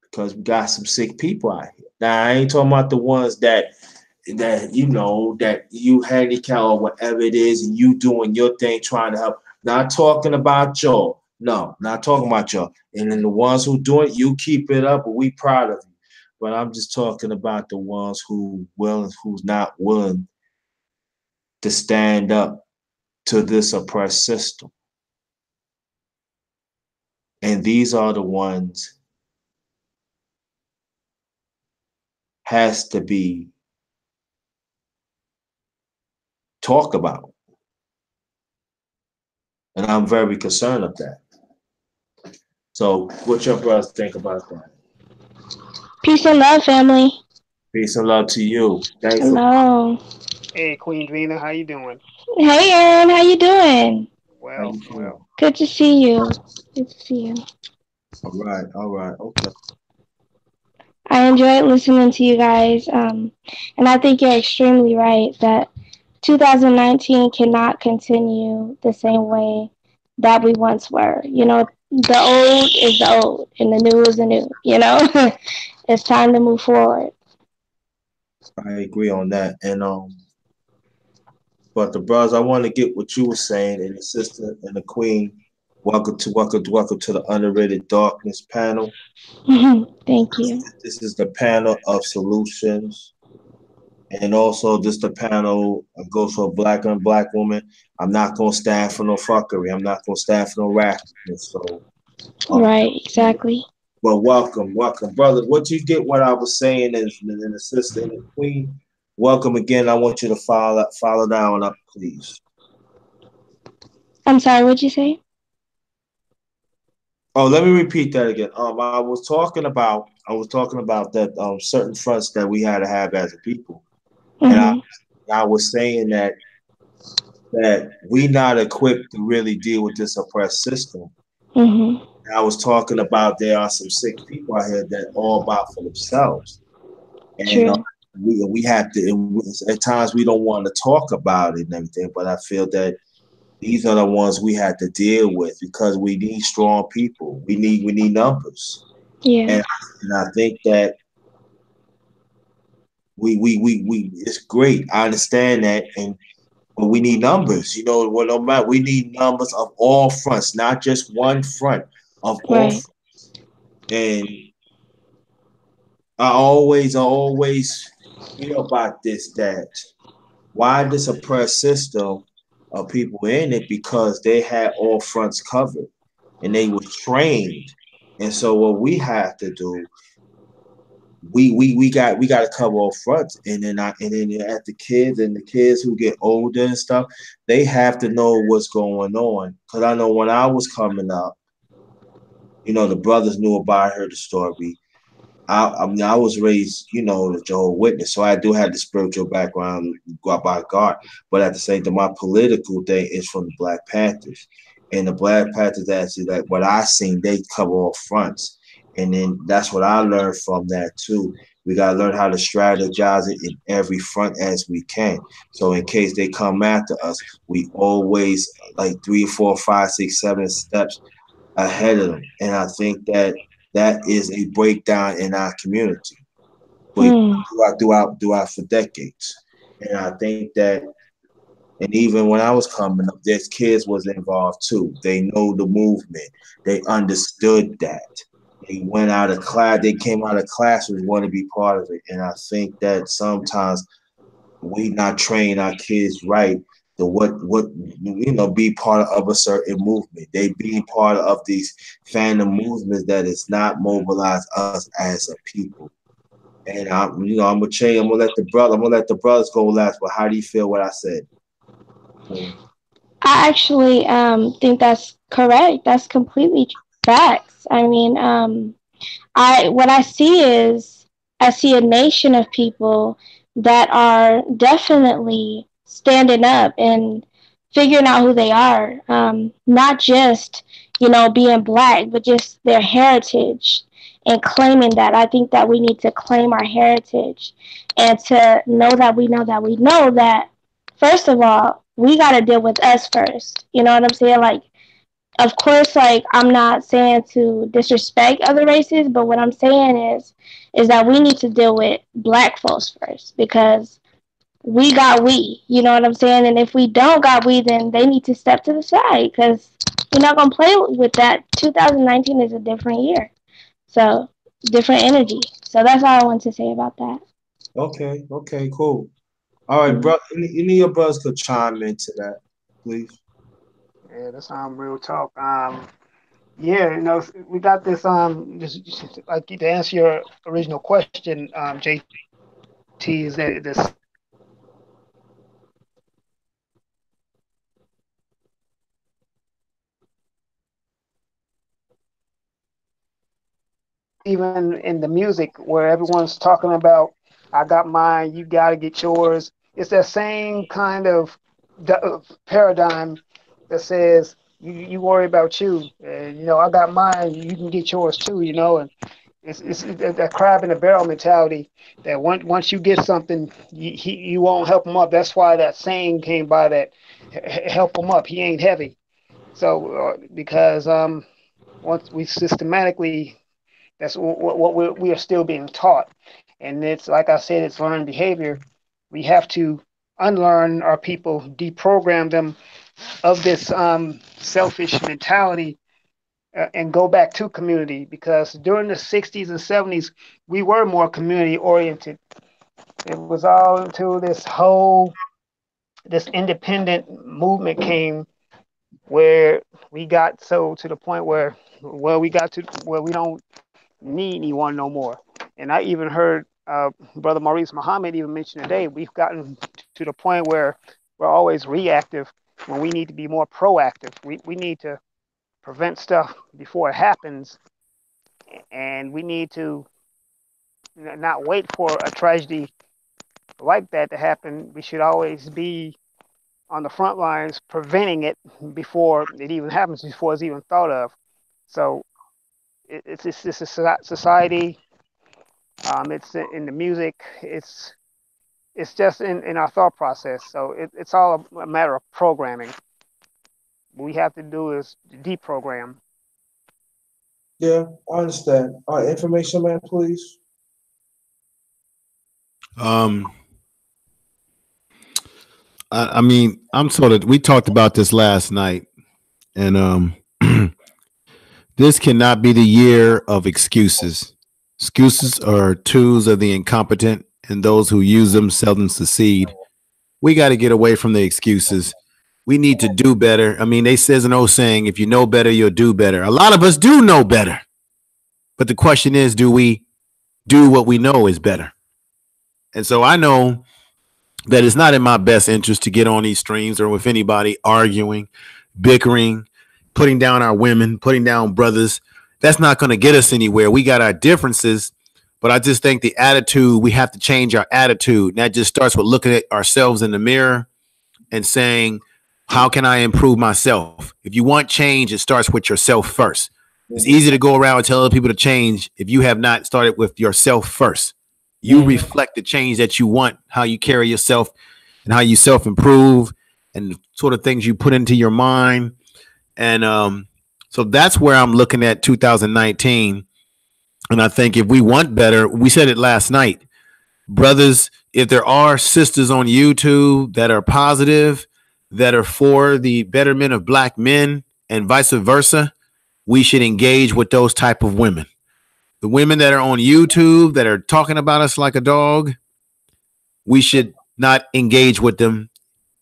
because we got some sick people out here. Now I ain't talking about the ones that you know that you handicap or whatever it is, and you doing your thing trying to help. Not talking about y'all. No, not talking about y'all. And then the ones who do it, you keep it up, and we proud of you. But I'm just talking about the ones who's not willing to stand up to this oppressed system. And these are the ones has to be talked about. And I'm very concerned of that. So what your brothers think about that? Peace and love, family. Peace and love to you. Thanks for Hello. Hey, Queen Drina, how you doing? Hey, Aaron. How you doing? how Well, you well. feeling. Good to see you. Good to see you. All right, okay. I enjoyed listening to you guys. And I think you're extremely right that 2019 cannot continue the same way that we once were. You know, the old is the old and the new is the new. You know, it's time to move forward. I agree on that. And but the brothers, I want to get what you were saying, and the sister and the queen. Welcome to the Underrated Darkness panel. Thank you. This is the panel of solutions, and also this the panel goes for a black and black woman. I'm not gonna stand for no fuckery. I'm not gonna stand for no rashness. So, um, Right, exactly. well, welcome, brothers. What you get? What I was saying is, and the sister and the queen. Welcome again. I want you to follow down up, please. I'm sorry, what'd you say? Oh, let me repeat that again. I was talking about that certain fronts that we had to have as a people, and Mm-hmm. I was saying that we not equipped to really deal with this oppressed system. Mm-hmm. And I was talking about there are some sick people out here that all about for themselves, and True. we have to. At times we don't want to talk about it and everything, but I feel that these are the ones we had to deal with because we need strong people. We need numbers. Yeah. And I think that we it's great. I understand that, and but we need numbers. You know, well, no matter we need numbers of all fronts, not just one front of all. Right. And I always feel about this that why this oppressed system of people in it because they had all fronts covered and they were trained. And so what we have to do we got to cover all fronts, and then at the kids who get older and stuff, they have to know what's going on. Because I know when I was coming up, you know, the brothers knew about. I heard the story. I mean, I was raised, you know, the Jehovah's Witness, so I do have the spiritual background by God. But at the same time, my political thing is from the Black Panthers, and the Black Panthers actually, like what I seen, they cover all fronts, and then that's what I learned from that too. We gotta learn how to strategize it in every front as we can. So in case they come after us, we always like 3, 4, 5, 6, 7 steps ahead of them. And I think that that is a breakdown in our community for Mm. throughout for decades. And I think that, and even when I was coming up, there's kids was involved too. They know the movement. They understood that. They went out of class. They came out of classes want to be part of it. And I think that sometimes we not train our kids right to what be part of a certain movement. They be part of these fandom movements that is not mobilize us as a people. And I'm gonna change. I'm gonna let the brothers go last. But how do you feel what I said? I actually think that's correct. That's completely facts. I mean, I what I see is I see a nation of people that are definitely standing up and figuring out who they are. Not just being black, but just their heritage and claiming that. I think that we need to claim our heritage and to know that first of all we got to deal with us first. You know what I'm saying? Like, of course, like I'm not saying to disrespect other races, but what I'm saying is that we need to deal with black folks first because we got we. You know what I'm saying? And if we don't got we, then they need to step to the side because we're not gonna play with that. 2019 is a different year, so different energy. So that's all I want to say about that. Okay, cool. All right, bro. Any of your brothers could chime into that, please. Yeah, that's real talk. Yeah, we got this. Just like to answer your original question, JT, is that the 60s even in the music where everyone's talking about, I got mine, you got to get yours. It's that same kind of paradigm that says you worry about you, and I got mine, you can get yours too, and it's that crab in the barrel mentality that once you get something, you won't help him up. That's why that saying came by that help him up. He ain't heavy. So because once we systematically, that's what we are still being taught, and it's like I said, it's learned behavior. We have to unlearn our people, deprogram them of this selfish mentality, and go back to community because during the 60s and 70s we were more community oriented. It was all until this independent movement came where we got so to the point where we got to where we don't need anyone no more. And I even heard Brother Maurice Muhammad even mention today, we've gotten to the point where we're always reactive when we need to be more proactive. We need to prevent stuff before it happens, and we need to not wait for a tragedy like that to happen. We should always be on the front lines preventing it before it even happens, before it's even thought of. So it's just a society. It's in the music. It's just in our thought process. So it's all a matter of programming. What we have to do is deprogram. Yeah, I understand. All right, information man, please. Um, I mean, I'm sort of. We talked about this last night, and this cannot be the year of excuses. Excuses are tools of the incompetent, and those who use them seldom succeed. We got to get away from the excuses. We need to do better. I mean, they says an old saying, if you know better, you'll do better. A lot of us do know better. But the question is, do we do what we know is better? And so I know that it's not in my best interest to get on these streams or with anybody arguing, bickering, putting down our women, putting down brothers. That's not going to get us anywhere. We got our differences, but I just think the attitude, we have to change our attitude. And that just starts with looking at ourselves in the mirror and saying, how can I improve myself? If you want change, it starts with yourself first. It's easy to go around and tell other people to change if you have not started with yourself first. You reflect the change that you want, how you carry yourself and how you self-improve and the sort of things you put into your mind. And so that's where I'm looking at 2019. And I think if we want better, we said it last night, brothers, if there are sisters on YouTube that are positive, that are for the betterment of black men and vice versa, we should engage with those type of women. The women that are on YouTube that are talking about us like a dog, we should not engage with them,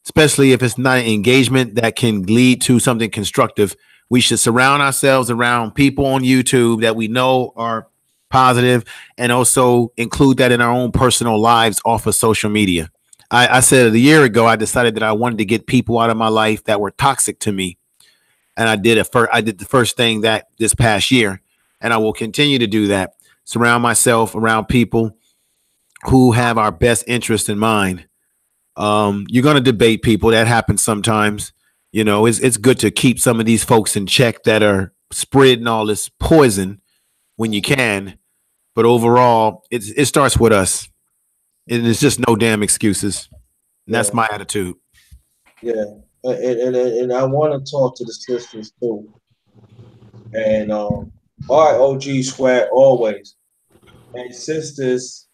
especially if it's not an engagement that can lead to something constructive. We should surround ourselves around people on YouTube that we know are positive, and also include that in our own personal lives off of social media. I said a year ago, I decided that I wanted to get people out of my life that were toxic to me. And I did the first thing that this past year, and I will continue to do that. Surround myself around people who have our best interest in mind. You're going to debate people. That happens sometimes. You know, it's good to keep some of these folks in check that are spreading all this poison when you can. But overall, it starts with us. It's just no damn excuses. And that's my attitude. Yeah. And I want to talk to the sisters too. And all right, OG Swag always. And sisters,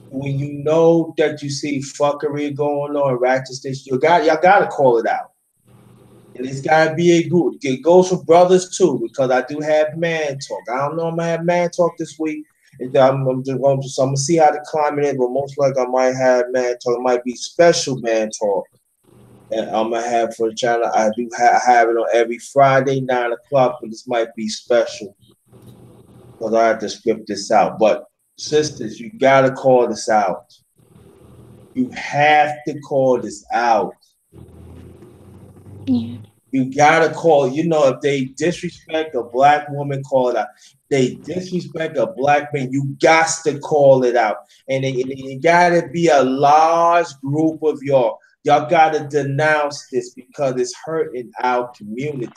when you know that you see fuckery going on, ratchetness, y'all gotta call it out. And it's gotta be a group. It goes for brothers too, because I do have man talk. I don't know I'm gonna have man talk this week. And I'm gonna see how the climate is, but most likely I might have man talk. It might be special man talk. And I'm gonna have for the channel. I do have it on every Friday, 9 o'clock, but this might be special because I have to script this out. But sisters, you gotta call this out. You have to call this out. Yeah. You gotta call. You know, if they disrespect a black woman, call it out. They disrespect a black man, you got to call it out. And it gotta be a large group of y'all. Y'all gotta denounce this because it's hurting our community.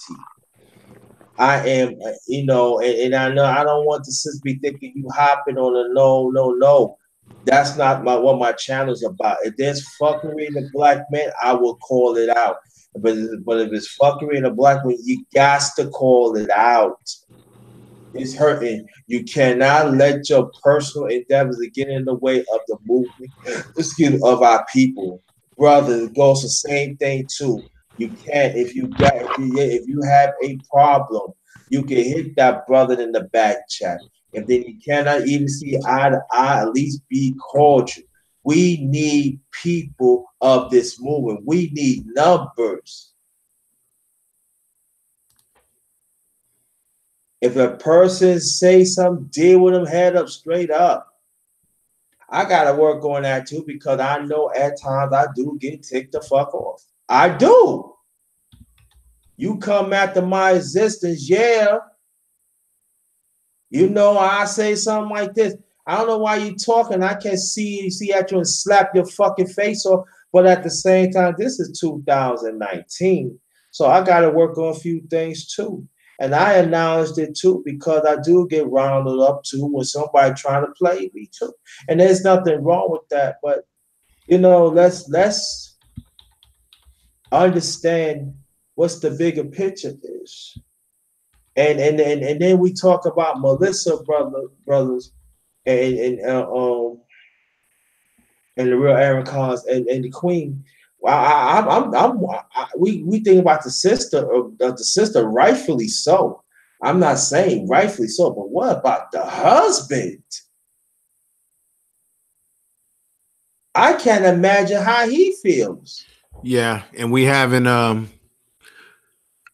I am, and I know I don't want the sisters be thinking you hopping on a no. That's not what my channel's about. If there's fuckery in the black man, I will call it out. But if it's fuckery in the black man, you got to call it out. It's hurting. You cannot let your personal endeavors get in the way of the movement, of our people. Brother, it goes the same thing too. You can't if you have a problem, you can hit that brother in the back chat. If then you cannot even see eye to eye, at least be cordial. We need people of this movement. We need numbers. If a person say something, deal with them head up, straight up. I gotta work on that too because I know at times I do get ticked the fuck off. I do. You come after my existence, yeah. You know, I say something like this. I don't know why you talking. I can see at you and slap your fucking face off. But at the same time, this is 2019. So I got to work on a few things too. And I acknowledged it too because I do get rounded up too when somebody trying to play me too. And there's nothing wrong with that. But, let's understand what's the bigger picture is. And then we talk about Melissa brothers and the real Aaron Cons and the Queen. We think about the sister rightfully so. I'm not saying rightfully so, but what about the husband? I can't imagine how he feels. Yeah, and we haven't I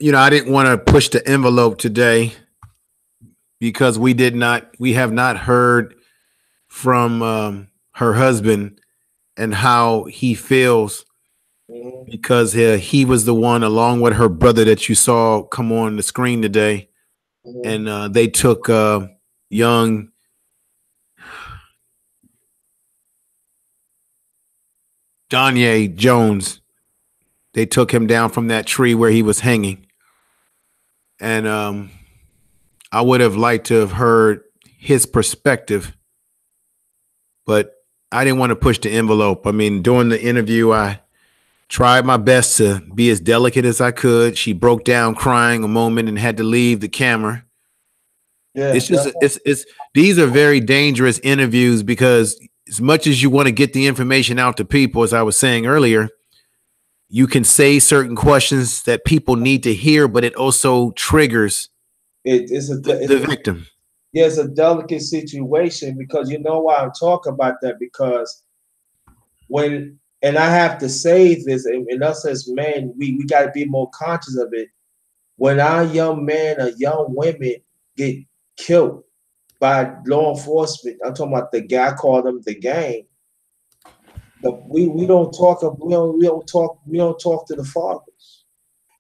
didn't want to push the envelope today because we have not heard from her husband and how he feels because he was the one along with her brother that you saw come on the screen today. And they took young Danye Jones. They took him down from that tree where he was hanging. And I would have liked to have heard his perspective but I didn't want to push the envelope. I mean, during the interview, I tried my best to be as delicate as I could. She broke down crying a moment and had to leave the camera. Yeah, It's just it's these are very dangerous interviews because as much as you want to get the information out to people, as I was saying earlier, you can say certain questions that people need to hear, but it also triggers it's a the victim. yeah, it's a delicate situation because you know why I'm talking about that because when and I have to say this, and us as men, we got to be more conscious of it. When our young men or young women get killed by law enforcement, I'm talking about the guy, I call them the gang. We don't talk we don't talk to the fathers.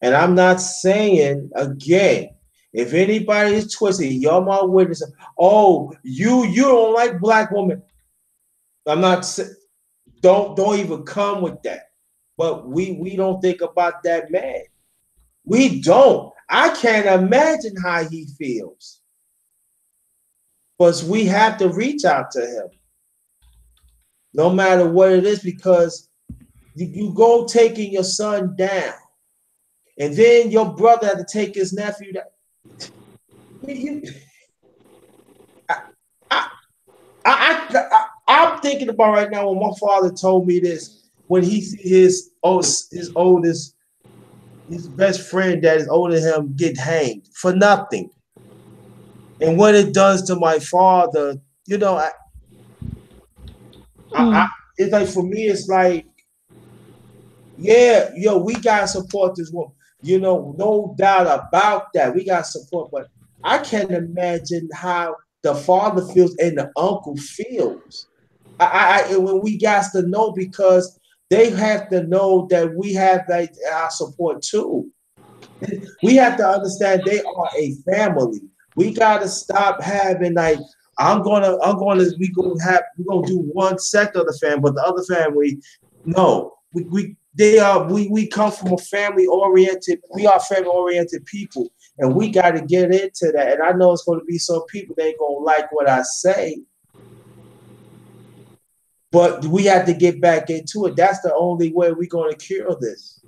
And I'm not saying again, if anybody is twisted, y'all my witness. Oh, you don't like black women. I'm not don't even come with that. But we don't think about that man. We don't. I can't imagine how he feels. But we have to reach out to him, no matter what it is, because you go taking your son down, and then your brother had to take his nephew down. I, I, I'm thinking about right now when my father told me this when he see his oldest his best friend that is older than him get hanged for nothing, and what it does to my father. You know, it's like for me, it's like, yeah, yo, we gotta support this woman. You know, no doubt about that. We gotta support, but I can't imagine how the father feels and the uncle feels. When we got to know because they have to know that we have like our support too. We have to understand they are a family. We gotta stop having like we're gonna do one sector of the family, but the other family, no. We come from a we are family oriented people, and we gotta get into that. And I know it's gonna be some people that ain't gonna like what I say, but we have to get back into it. That's the only way we're gonna cure this.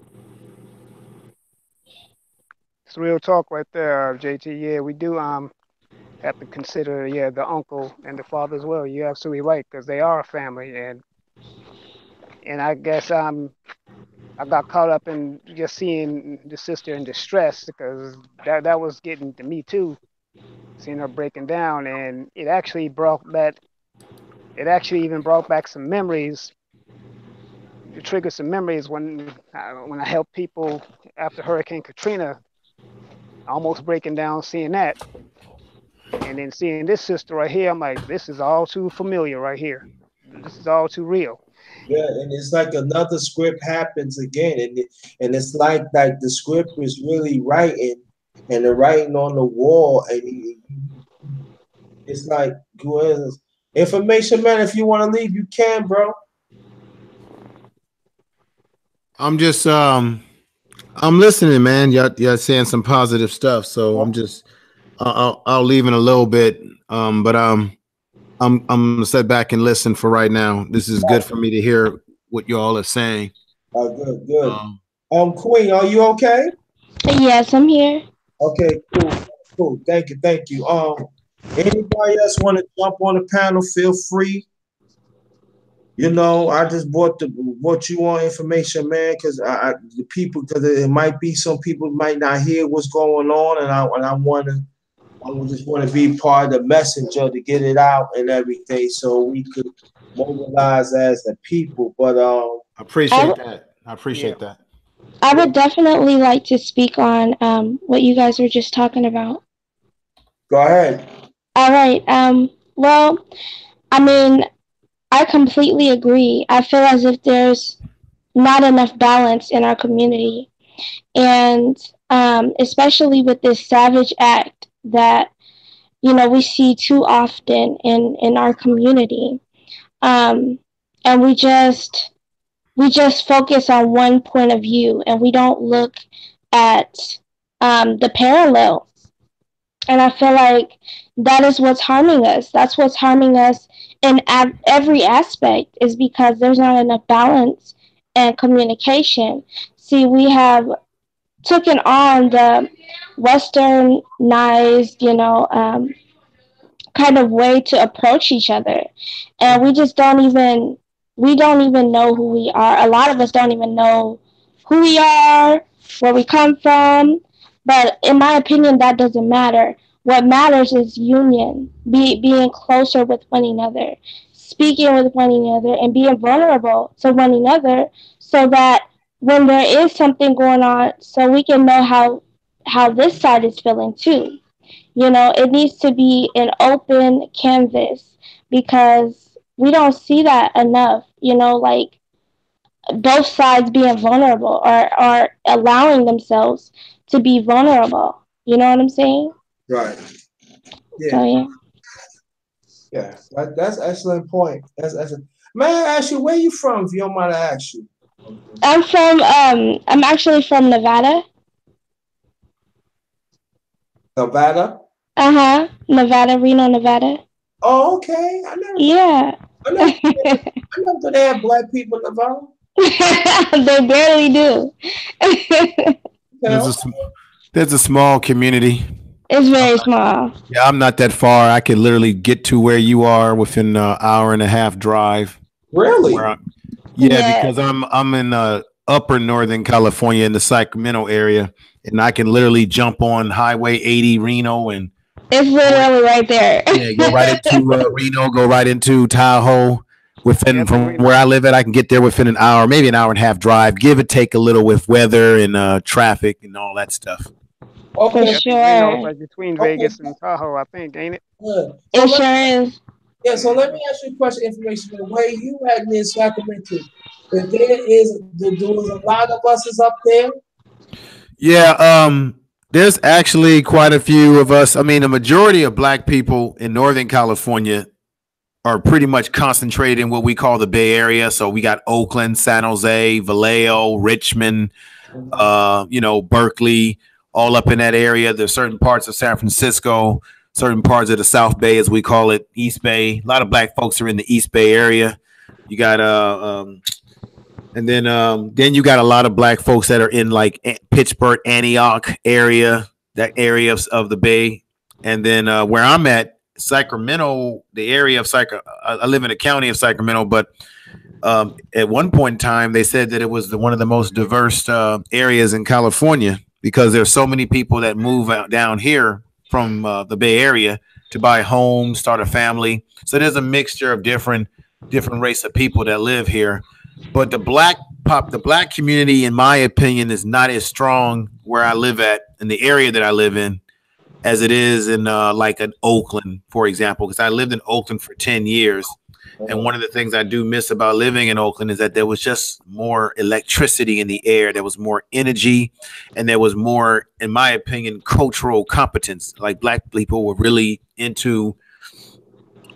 It's real talk right there, JT. Yeah, we do have to consider, yeah, the uncle and the father as well. You're absolutely right because they are a family, and I guess I got caught up in just seeing the sister in distress because that was getting to me too, seeing her breaking down, and it actually even brought back some memories. It triggered some memories when I helped people after Hurricane Katrina, almost breaking down, seeing that, and then seeing this sister right here. I'm like, this is all too familiar right here. This is all too real. Yeah, and it's like another script happens again, and it's like the script is really writing, and the writing on the wall, and it's like information, man. If you want to leave, you can, bro. I'm just I'm listening, man. Y'all saying some positive stuff, so I'm just I'll leave in a little bit. But I'm gonna sit back and listen for right now. This is good for me to hear what you all are saying. Good, good. Um, Queen, are you okay? Yes, I'm here. Okay, cool. Thank you. Anybody else want to jump on the panel? Feel free. You know, I just brought you on information, man, because the people because it might be some people might not hear what's going on, and I just want to be part of the messenger to get it out and everything, so we could mobilize as a people. But I I, appreciate w- that. I Yeah. appreciate that. I would definitely like to speak on what you guys were just talking about. go ahead. All right. Well, I mean, I completely agree. I feel as if there's not enough balance in our community, and especially with this savage act that we see too often in our community, um, and we just focus on one point of view, and we don't look at the parallel. And I feel like that is what's harming us. That's what's harming us in every aspect, is because there's not enough balance and communication. See, we have taken on the westernized, kind of way to approach each other, and we don't even know who we are. A lot of us don't even know who we are, where we come from. But in my opinion, that doesn't matter. What matters is union, being closer with one another, speaking with one another, and being vulnerable to one another, so that when there is something going on, so we can know how this side is feeling too. It needs to be an open canvas, because we don't see that enough, like both sides being vulnerable, or allowing themselves to be vulnerable. You know what I'm saying? Right. So Yeah. yeah. Yeah. That's excellent point. That's excellent. May I ask you where you from? If you don't mind, I ask you. I'm actually from Nevada. Nevada. Nevada, Reno, Nevada. Oh, okay. I never thought. Yeah. I never. I never thought they had black people in Nevada. They barely do. There's Okay. there's a small community. It's very small. Yeah, I'm not that far. I could literally get to where you are within an hour and a half drive. Where Really? yeah, Yeah. because I'm in upper Northern California in the Sacramento area, and I can literally jump on Highway 80 Reno and It's go literally right there. go right into Reno, go right into Tahoe. Within Yep, from we where I live at, I can get there within an hour, maybe an hour and a half drive, give or take a little with weather and traffic and all that stuff. For Okay. yep, Reno is sure. like between Okay. Vegas and Tahoe, I think, ain't it? Good. So It let sure is. Yeah, so let Hmm. me ask you a question, information. The way you had near Sacramento, if there is, there was a lot of buses up there. Yeah, there's actually quite a few of us. I mean, the majority of black people in Northern California are pretty much concentrated in what we call the Bay Area. So we got Oakland, San Jose, Vallejo, Richmond, Mhm. Berkeley, all up in that area. There's certain parts of San Francisco, certain parts of the South Bay, as we call it, East Bay. A lot of black folks are in the East Bay area. You got and then you got a lot of black folks that are in like Pittsburgh, Antioch area, that area of the Bay. And then where I'm at, Sacramento, the area of I live in the county of Sacramento, but at one point in time, they said that it was one of the most diverse areas in California because there's so many people that move out down here from the Bay Area to buy homes, start a family. So there's a mixture of different race of people that live here. But the black community, in my opinion, is not as strong where I live at in the area that I live in as it is in like an Oakland, for example. Because I lived in Oakland for 10 years, and one of the things I do miss about living in Oakland is that there was just more electricity in the air. There was more energy, and there was more, in my opinion, cultural competence. Like black people were really into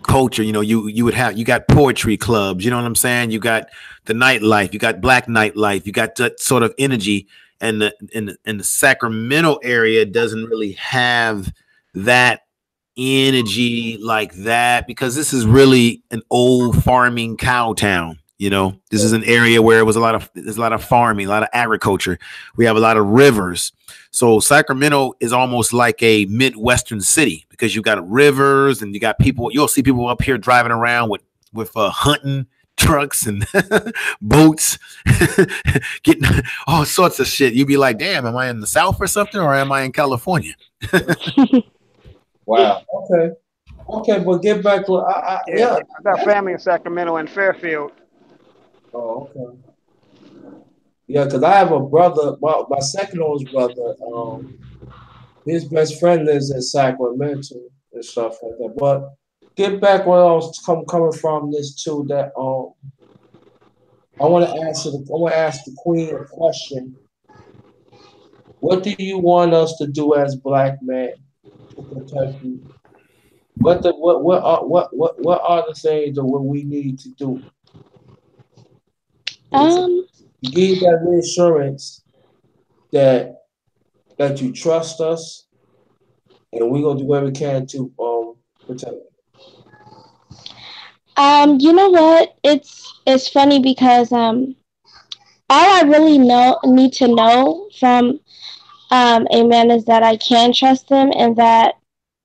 culture. You got poetry clubs. You know what I'm saying? You got the nightlife. You got black nightlife. You got that sort of energy. And the Sacramento area doesn't really have that energy like that because this is really an old farming cow town. This is an area where there's a lot of farming, a lot of agriculture. We have a lot of rivers. So Sacramento is almost like a Midwestern city because you got rivers and you got people. You'll see people up here driving around with hunting trucks and boats, getting all sorts of shit. You'd be like, damn, am I in the South or something, or am I in California? Wow. Okay. Okay, but get back to Yeah, yeah. I got family in Sacramento and Fairfield. Oh, okay. Yeah, because I have a brother, my second oldest brother. His best friend lives in Sacramento and stuff like that. But get back where I was coming from this too. That I want to ask the queen a question. What do you want us to do as black men to protect you? What are the things that what we need to do? It's, um, you give that reassurance that you trust us, and we're gonna do whatever we can to Which You know what? It's funny because all I really know need to know from a man is that I can trust them and that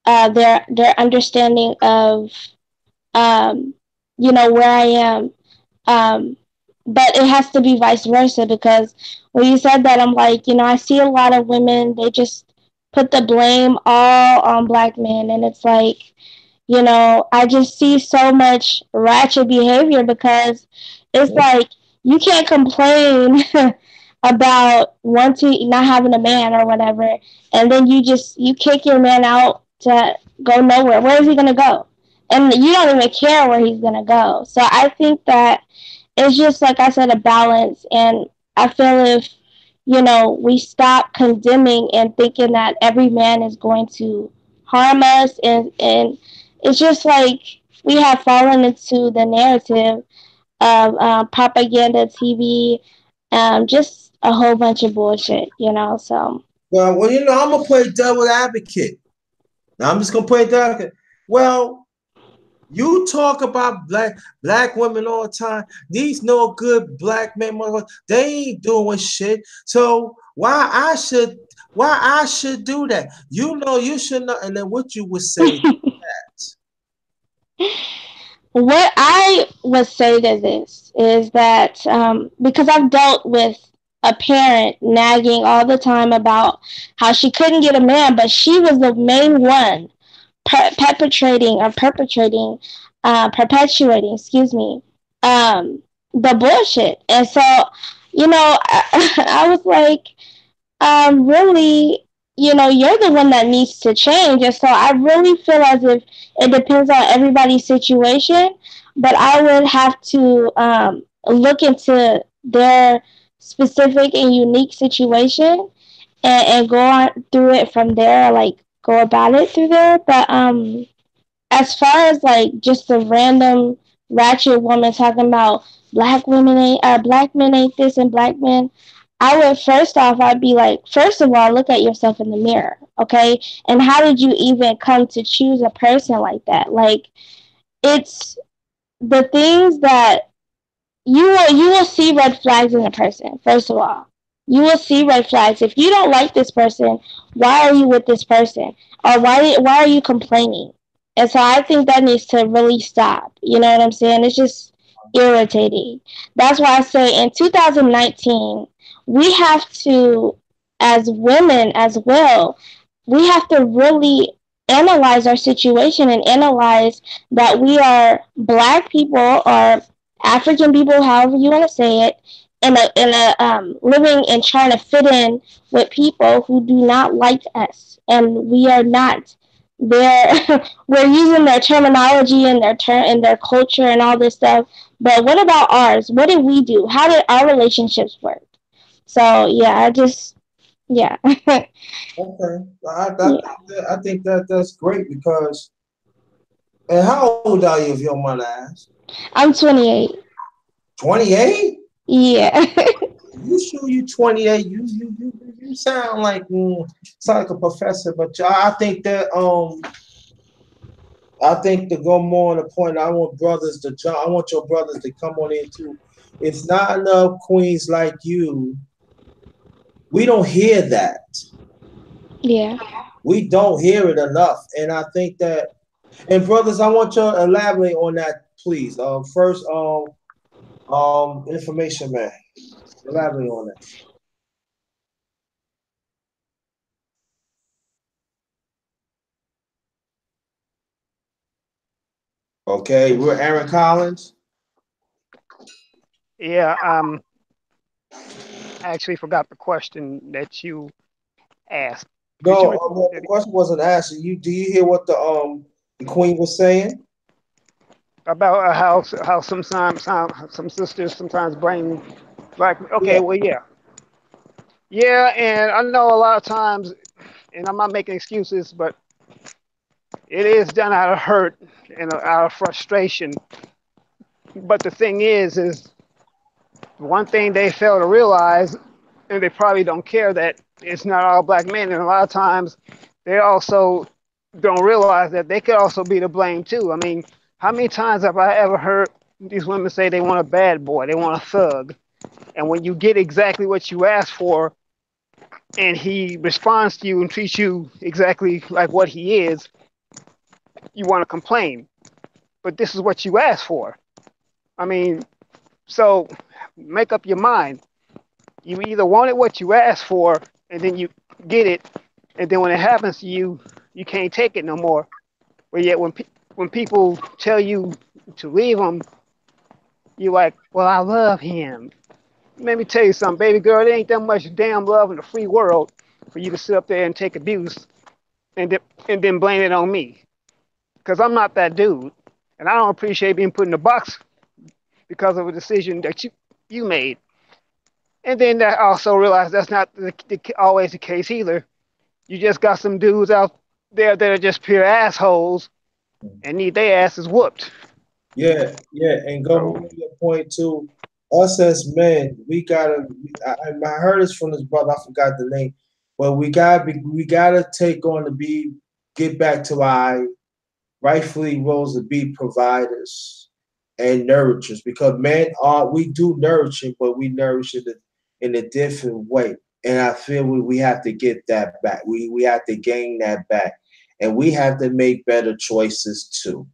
their understanding of um, where I am. Um, but it has to be vice versa because when you said that, I'm like, I see a lot of women, they just put the blame all on black men. And it's like, I just see so much ratchet behavior because it's like you can't complain about wanting not having a man or whatever, and then you kick your man out to go nowhere. Where is he gonna go? And you don't even care where he's gonna go. So I think that it's just like I said, a balance, and I feel if we stop condemning and thinking that every man is going to harm us, and it's just like we have fallen into the narrative of propaganda TV, just a whole bunch of bullshit. So well, I'm gonna play devil advocate. Now I'm just gonna play devil advocate. Well, you talk about black women all the time. These no good black men, they ain't doing shit. So why I should do that? You should know. And then what you would say to that? what I would say to this is that because I've dealt with a parent nagging all the time about how she couldn't get a man, but she was the main one perpetuating, excuse me, the bullshit. And so, I was like, really, you're the one that needs to change. And so I really feel as if it depends on everybody's situation, but I would have to look into their specific and unique situation and go on through it from there, like go about it through there. But as far as like just a random ratchet woman talking about black men ain't this and black men, I would first off I'd be like, first of all, look at yourself in the mirror, okay? And how did you even come to choose a person like that? Like, it's the things that you will see red flags in a person. First of all, you will see red flags. If you don't like this person, why are you with this person, or why are you complaining? And so I think that needs to really stop. You know what I'm saying? It's just irritating. That's why I say in 2019 we have to, as women as well, we have to really analyze our situation and analyze that we are black people or African people, however you want to say it, in a living and trying to fit in with people who do not like us, and we are not. They're we're using their terminology and their culture and all this stuff. But what about ours? What did we do? How did our relationships work? So yeah, yeah. Okay, Yeah. I think that's great because. And how old are you, if you don't mind to ask? I'm 28. 28? Yeah. You sure you 28? You sound like a professor, but I think to go more on the point, I want brothers to jump. I want your brothers to come on in too. It's not enough queens like you. We don't hear that. Yeah. We don't hear it enough, and I think that. And brothers, I want you to elaborate on that, please. First, information man, elaborate on that. Okay, we're Aaron Collins. Yeah, I actually forgot the question that you asked. Could you No, repeat well, the that question wasn't asked. You do you hear what the queen was saying? about how sometimes some sisters sometimes blame black? Okay, Yeah. well, yeah, and I know a lot of times, and I'm not making excuses, but it is done out of hurt and out of frustration. But the thing is one thing they fail to realize, and they probably don't care, that it's not all black men, and a lot of times they're also don't realize that they could also be to blame too. I mean, how many times have I ever heard these women say they want a bad boy, they want a thug, and when you get exactly what you asked for, and he responds to you and treats you exactly like what he is, you want to complain. But this is what you asked for. I mean, so make up your mind. You either wanted what you asked for, and then you get it, and then when it happens to you, you can't take it no more. But yet, when people tell you to leave them, you're like, "Well, I love him." Let me tell you something, baby girl. There ain't that much damn love in the free world for you to sit up there and take abuse and then blame it on me, because I'm not that dude, and I don't appreciate being put in a box because of a decision that you made. And then I also realize that's not always the case either. You just got some dudes out there that are just pure assholes and need their asses whooped. Yeah, yeah, and going So to your point too, us as men, we gotta. I heard this from this brother. I forgot the name, but we gotta take on to be get back to our rightfully roles to be providers and nourishers because men are we do nourishing, but we nourish it in a different way. And I feel we have to get that back. We have to gain that back, and we have to make better choices too.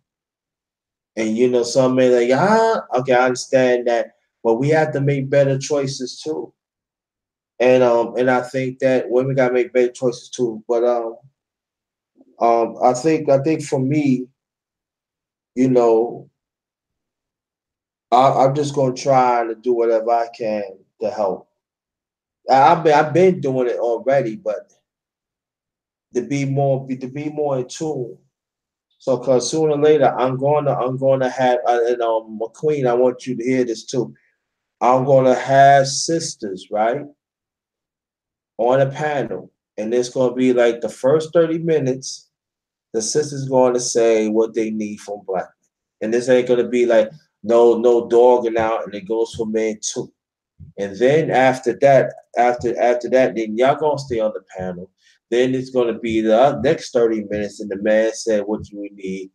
And some men like, okay, I understand that, but we have to make better choices too. And I think that women gotta make better choices too. But I think for me, you know, I'm just gonna try to do whatever I can to help. I've been doing it already, but to be more in tune. So, cause sooner or later, I'm gonna have and McQueen. I want you to hear this too. I'm gonna have sisters, right, on a panel, and it's gonna be like the first 30 minutes. The sisters going to say what they need from black men, and this ain't gonna be like no dogging out, and it goes for men too. And then after that, then y'all gonna stay on the panel. Then it's gonna be the next 30 minutes, and the man said, "What do we need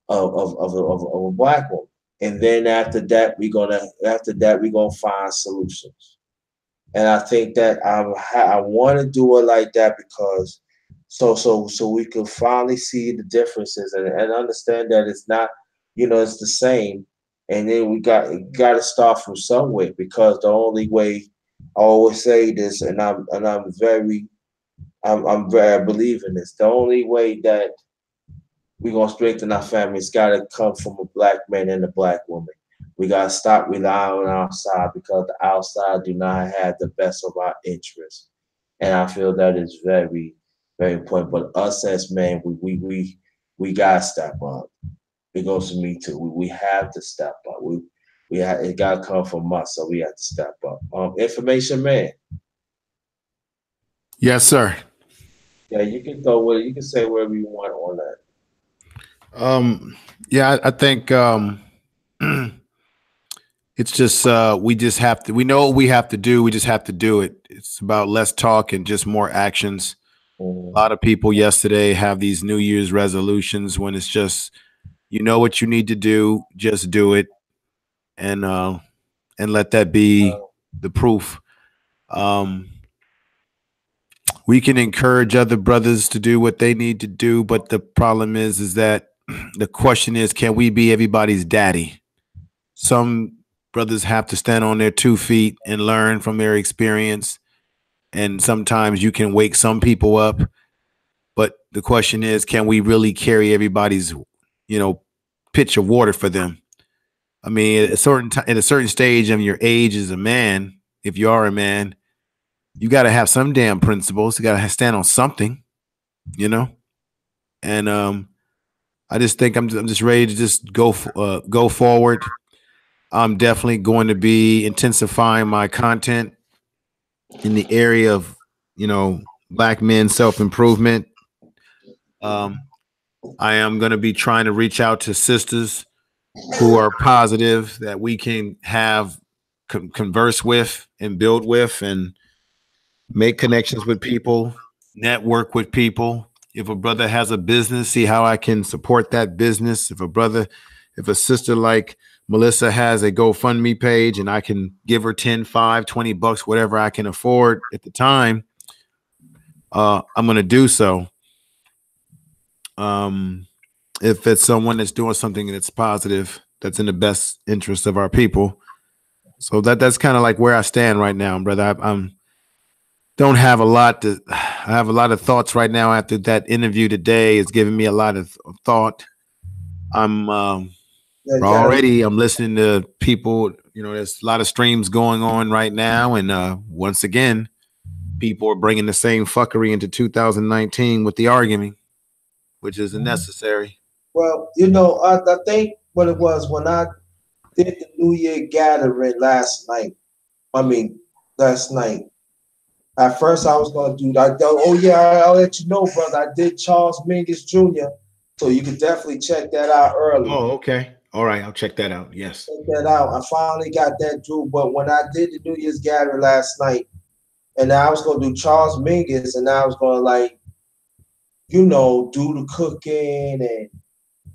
of a black woman?" And then after that we gonna find solutions. And I think that I want to do it like that because so we can finally see the differences and understand that it's not it's the same. And then we got to start from somewhere because the only way I always say this, and I'm very I believe in this. The only way that we're gonna strengthen our family, it's gotta come from a black man and a black woman. We gotta stop relying on outside because the outside do not have the best of our interests. And I feel that is very, very important. But us as men, we gotta step up. It goes to me too. We have to step up. It gotta come from us, so we have to step up. Information man. Yes, sir. Yeah, you can throw it. You can say whatever you want on that. Yeah, I think it's just we just have to. We know what we have to do. We just have to do it. It's about less talk and just more actions. A Mhm. lot of people yesterday have these New Year's resolutions when it's just you know what you need to do, just do it, and uh, and let that be the proof. Um, we can encourage other brothers to do what they need to do, but the problem is that the question is, can we be everybody's daddy? Some brothers have to stand on their 2 feet and learn from their experience, and sometimes you can wake some people up, but the question is, can we really carry everybody's, you know, pitch of water for them? I mean, at a certain stage of your age as a man, if you are a man, you got to have some damn principles. You got to stand on something, you know. And I just think I'm just ready to just go forward. I'm definitely going to be intensifying my content in the area of black men self improvement. Um, I am going to be trying to reach out to sisters who are positive that we can have converse with and build with and make connections with people, network with people, If a brother has a business, see how I can support that business. If a sister like Melissa has a GoFundMe page and I can give her 10, 5, 20 bucks, whatever I can afford at the time, I'm going to do so. If it's someone that's doing something that's positive, that's in the best interest of our people. So that's kind of like where I stand right now, brother. I'm don't have a lot to. I have a lot of thoughts right now after that interview today. It's giving me a lot of thought. I'm Yeah, already. I'm listening to people. You know, there's a lot of streams going on right now, and once again, people are bringing the same fuckery into 2019 with the arguing, which isn't necessary. well, I think what it was when I did the New Year gathering last night. I mean, last night. At first, I was gonna do that. Oh yeah, I'll let you know, brother. I did Charles Mingus Jr. So you can definitely check that out early. Oh, okay. All right, I'll check that out. Yes. Check that out. I finally got that through. But when I did the New Year's gathering last night, and I was gonna do Charles Mingus, and I was gonna do the cooking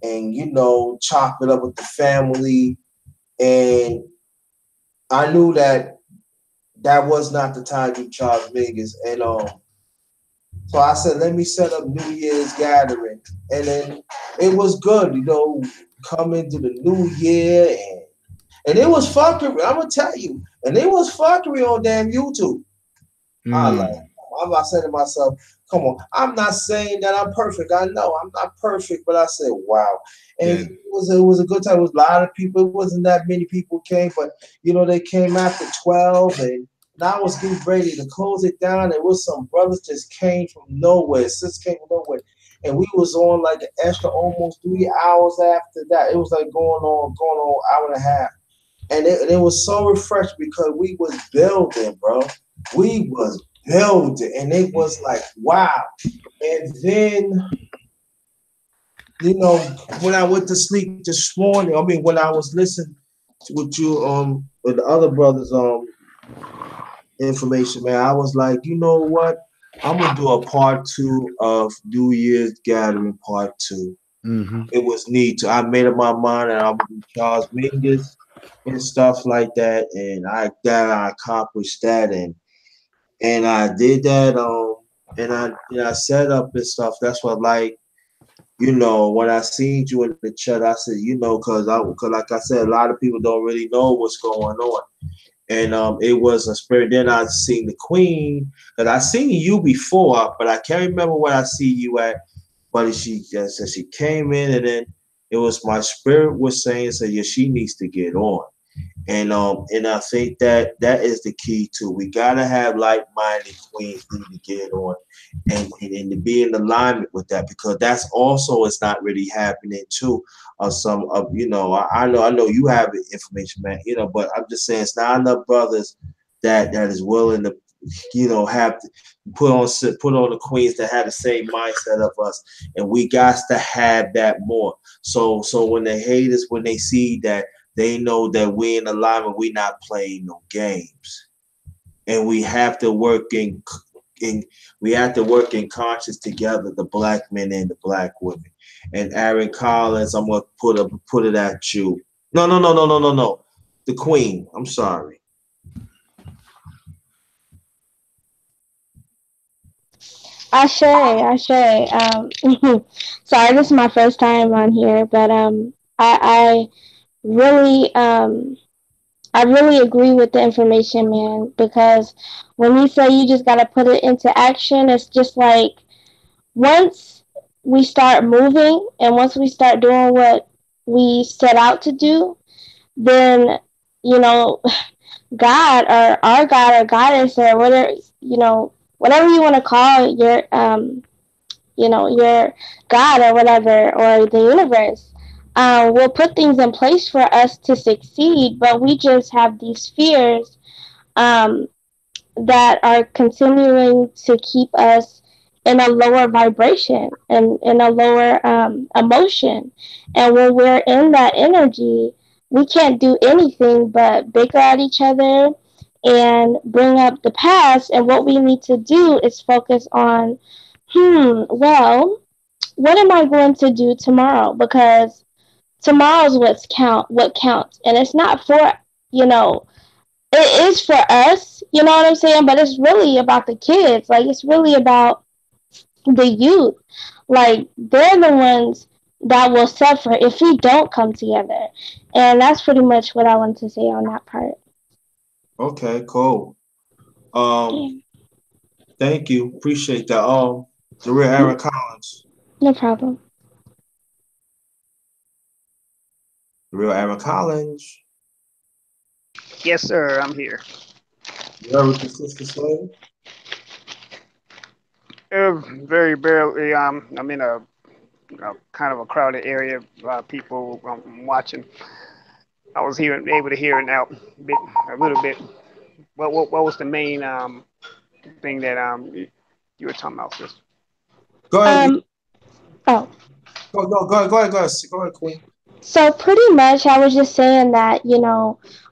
and chop it up with the family. And I knew that was not the time to do Charles Mingus. And so I said, let me set up New Year's gathering. And then it was good, coming to the new year and it was fuckery. I'm gonna tell you. And it was fuckery on damn YouTube. I said to myself, come on, I'm not saying that I'm perfect. I know I'm not perfect, but I said, wow. And Yeah. it was a good time. It was a lot of people. It wasn't that many people came, but they came after 12 and I was getting ready to close it down. It was some brothers just came from nowhere. Sisters came from nowhere. And we was on like an extra almost 3 hours after that. It was like going on hour and a half. And it was so refreshing because we was building, bro. We was building, and it was like, wow. And then, when I went to sleep this morning, I mean, when I was listening to with you, with the other brothers, information, man, I was like, you know what? I'm gonna do a part 2 of New Year's Gathering part 2. Mm-hmm. It was neat. I made up my mind, and I'm gonna do Charles Mingus and stuff like that, and I accomplished that, and I did that, and I set up and stuff. That's what, like, when I seen you in the chat, I said, cause like I said, a lot of people don't really know what's going on, and it was a spirit. Then I seen the Queen, cause I seen you before, but I can't remember where I see you at. But she just said she came in, and then it was my spirit was saying, so yeah, she needs to get on. And I think that is the key too. We gotta have like-minded queens need to get on and to be in alignment with that, because that's also it's not really happening too. Some of I know you have the information, man. But I'm just saying it's not enough brothers that is willing to have to put on the queens that have the same mindset of us, and we got to have that more. So when the haters, when they see that, they know that we in alignment, we not playing no games, and we have to work in conscience together, the black men and the black women. And Aaron Collins, I'm gonna put it at you. No. The Queen. I'm sorry. Ashe. Sorry, this is my first time on here, but I really I really agree with the information, man, because when you say you just gotta put it into action, it's just like once we start moving and once we start doing what we set out to do, then you know God or our God or goddess or whatever whatever you want to call your God or whatever, or the universe, will put things in place for us to succeed, but we just have these fears um, that are continuing to keep us in a lower vibration and in a lower emotion. And when we're in that energy, we can't do anything but bicker at each other and bring up the past. And what we need to do is focus on Well, what am I going to do tomorrow? Because tomorrow's what counts, and it's not for you know. It is for us, you know what I'm saying? But it's really about the kids. Like it's really about the youth. Like they're the ones that will suffer if we don't come together. And that's pretty much what I want to say on that part. Okay, cool. Um, Yeah, thank you. Appreciate that. The real Aaron Collins. no problem. The real Aaron Collins. Yes, sir. I'm here. You heard what the sister said? Very barely. I'm in a kind of a crowded area. A lot of people watching. I was able to hear it now, a little bit. What was the main thing that you were talking about, sis? Go ahead. Um. Oh. Go ahead, Queen. So pretty much, I was just saying that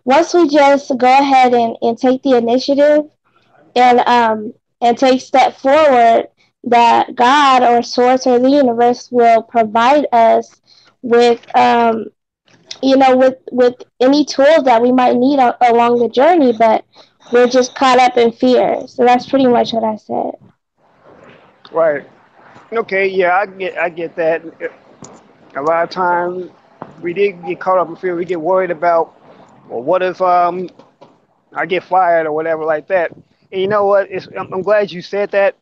once we just go ahead and take the initiative and take step forward, that God or Source or the universe will provide us with with any tools that we might need along the journey, but we're just caught up in fear. So that's pretty much what I said. Right. Okay. Yeah, I get that. A lot of times we did get caught up in fear. We get worried about, well, what if I get fired or whatever like that. And you know what? I'm glad you said that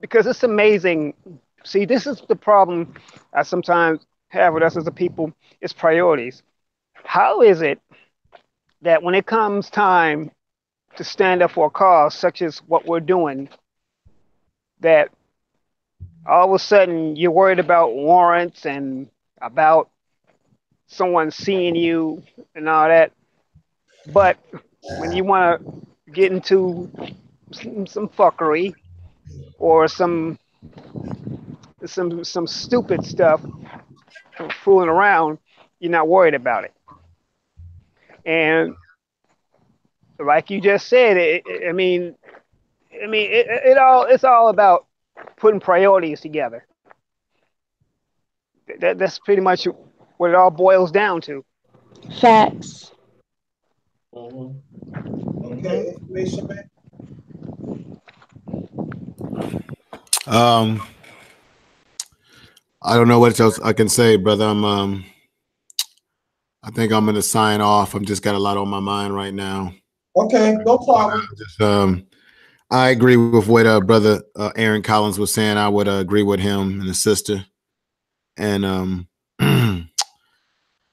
because it's amazing. See, this is the problem I sometimes have with us as a people. It's priorities. How is it that when it comes time to stand up for a cause, such as what we're doing, that all of a sudden you're worried about warrants and about someone seeing you and all that, but when you want to get into some fuckery or some stupid stuff, fooling around, you're not worried about it. And like you just said, it's all about putting priorities together. That's pretty much what it all boils down to. Facts. Mm-hmm. Hmm. Okay, information man. Um, I don't know what else I can say, brother. I think I'm gonna sign off. I'm just got a lot on my mind right now. Okay, no problem. Just, I agree with what brother Aaron Collins was saying. I would agree with him and his sister, and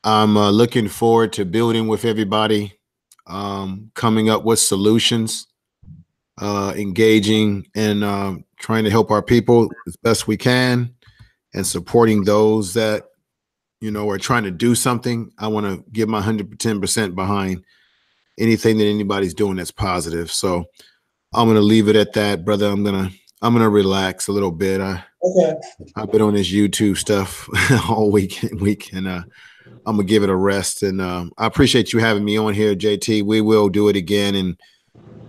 I'm looking forward to building with everybody, coming up with solutions, engaging and trying to help our people as best we can, and supporting those that are trying to do something. I want to give my 110% behind anything that anybody's doing that's positive. So I'm gonna leave it at that, brother. I'm gonna relax a little bit. Okay. I've been on this YouTube stuff all week, and I'm gonna give it a rest. And I appreciate you having me on here, JT. We will do it again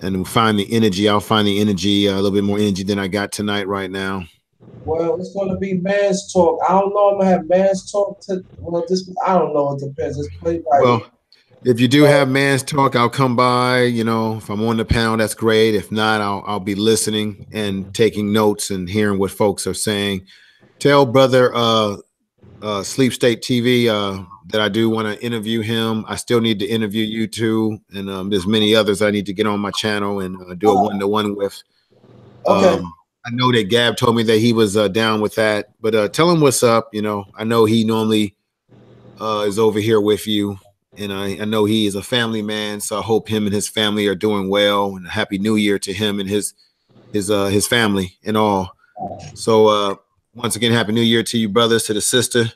and find the energy. I'll find the energy, a little bit more energy than I got tonight right now. Well, it's going to be man's talk. I don't know. I'm gonna have man's talk to. Well, this I don't know. It depends. It's played by. Well, if you do have man's talk, I'll come by. If I'm on the panel, that's great. If not, I'll be listening and taking notes and hearing what folks are saying. Tell brother Sleep State TV that I do want to interview him. I still need to interview you too, and there's many others I need to get on my channel and do a one-to-one with. Okay. I know that Gab told me that he was down with that, but tell him what's up. I know he normally is over here with you, and I know he is a family man, so I hope him and his family are doing well. And a happy New Year to him and his family and all. So once again, happy New Year to you, brothers, to the sister.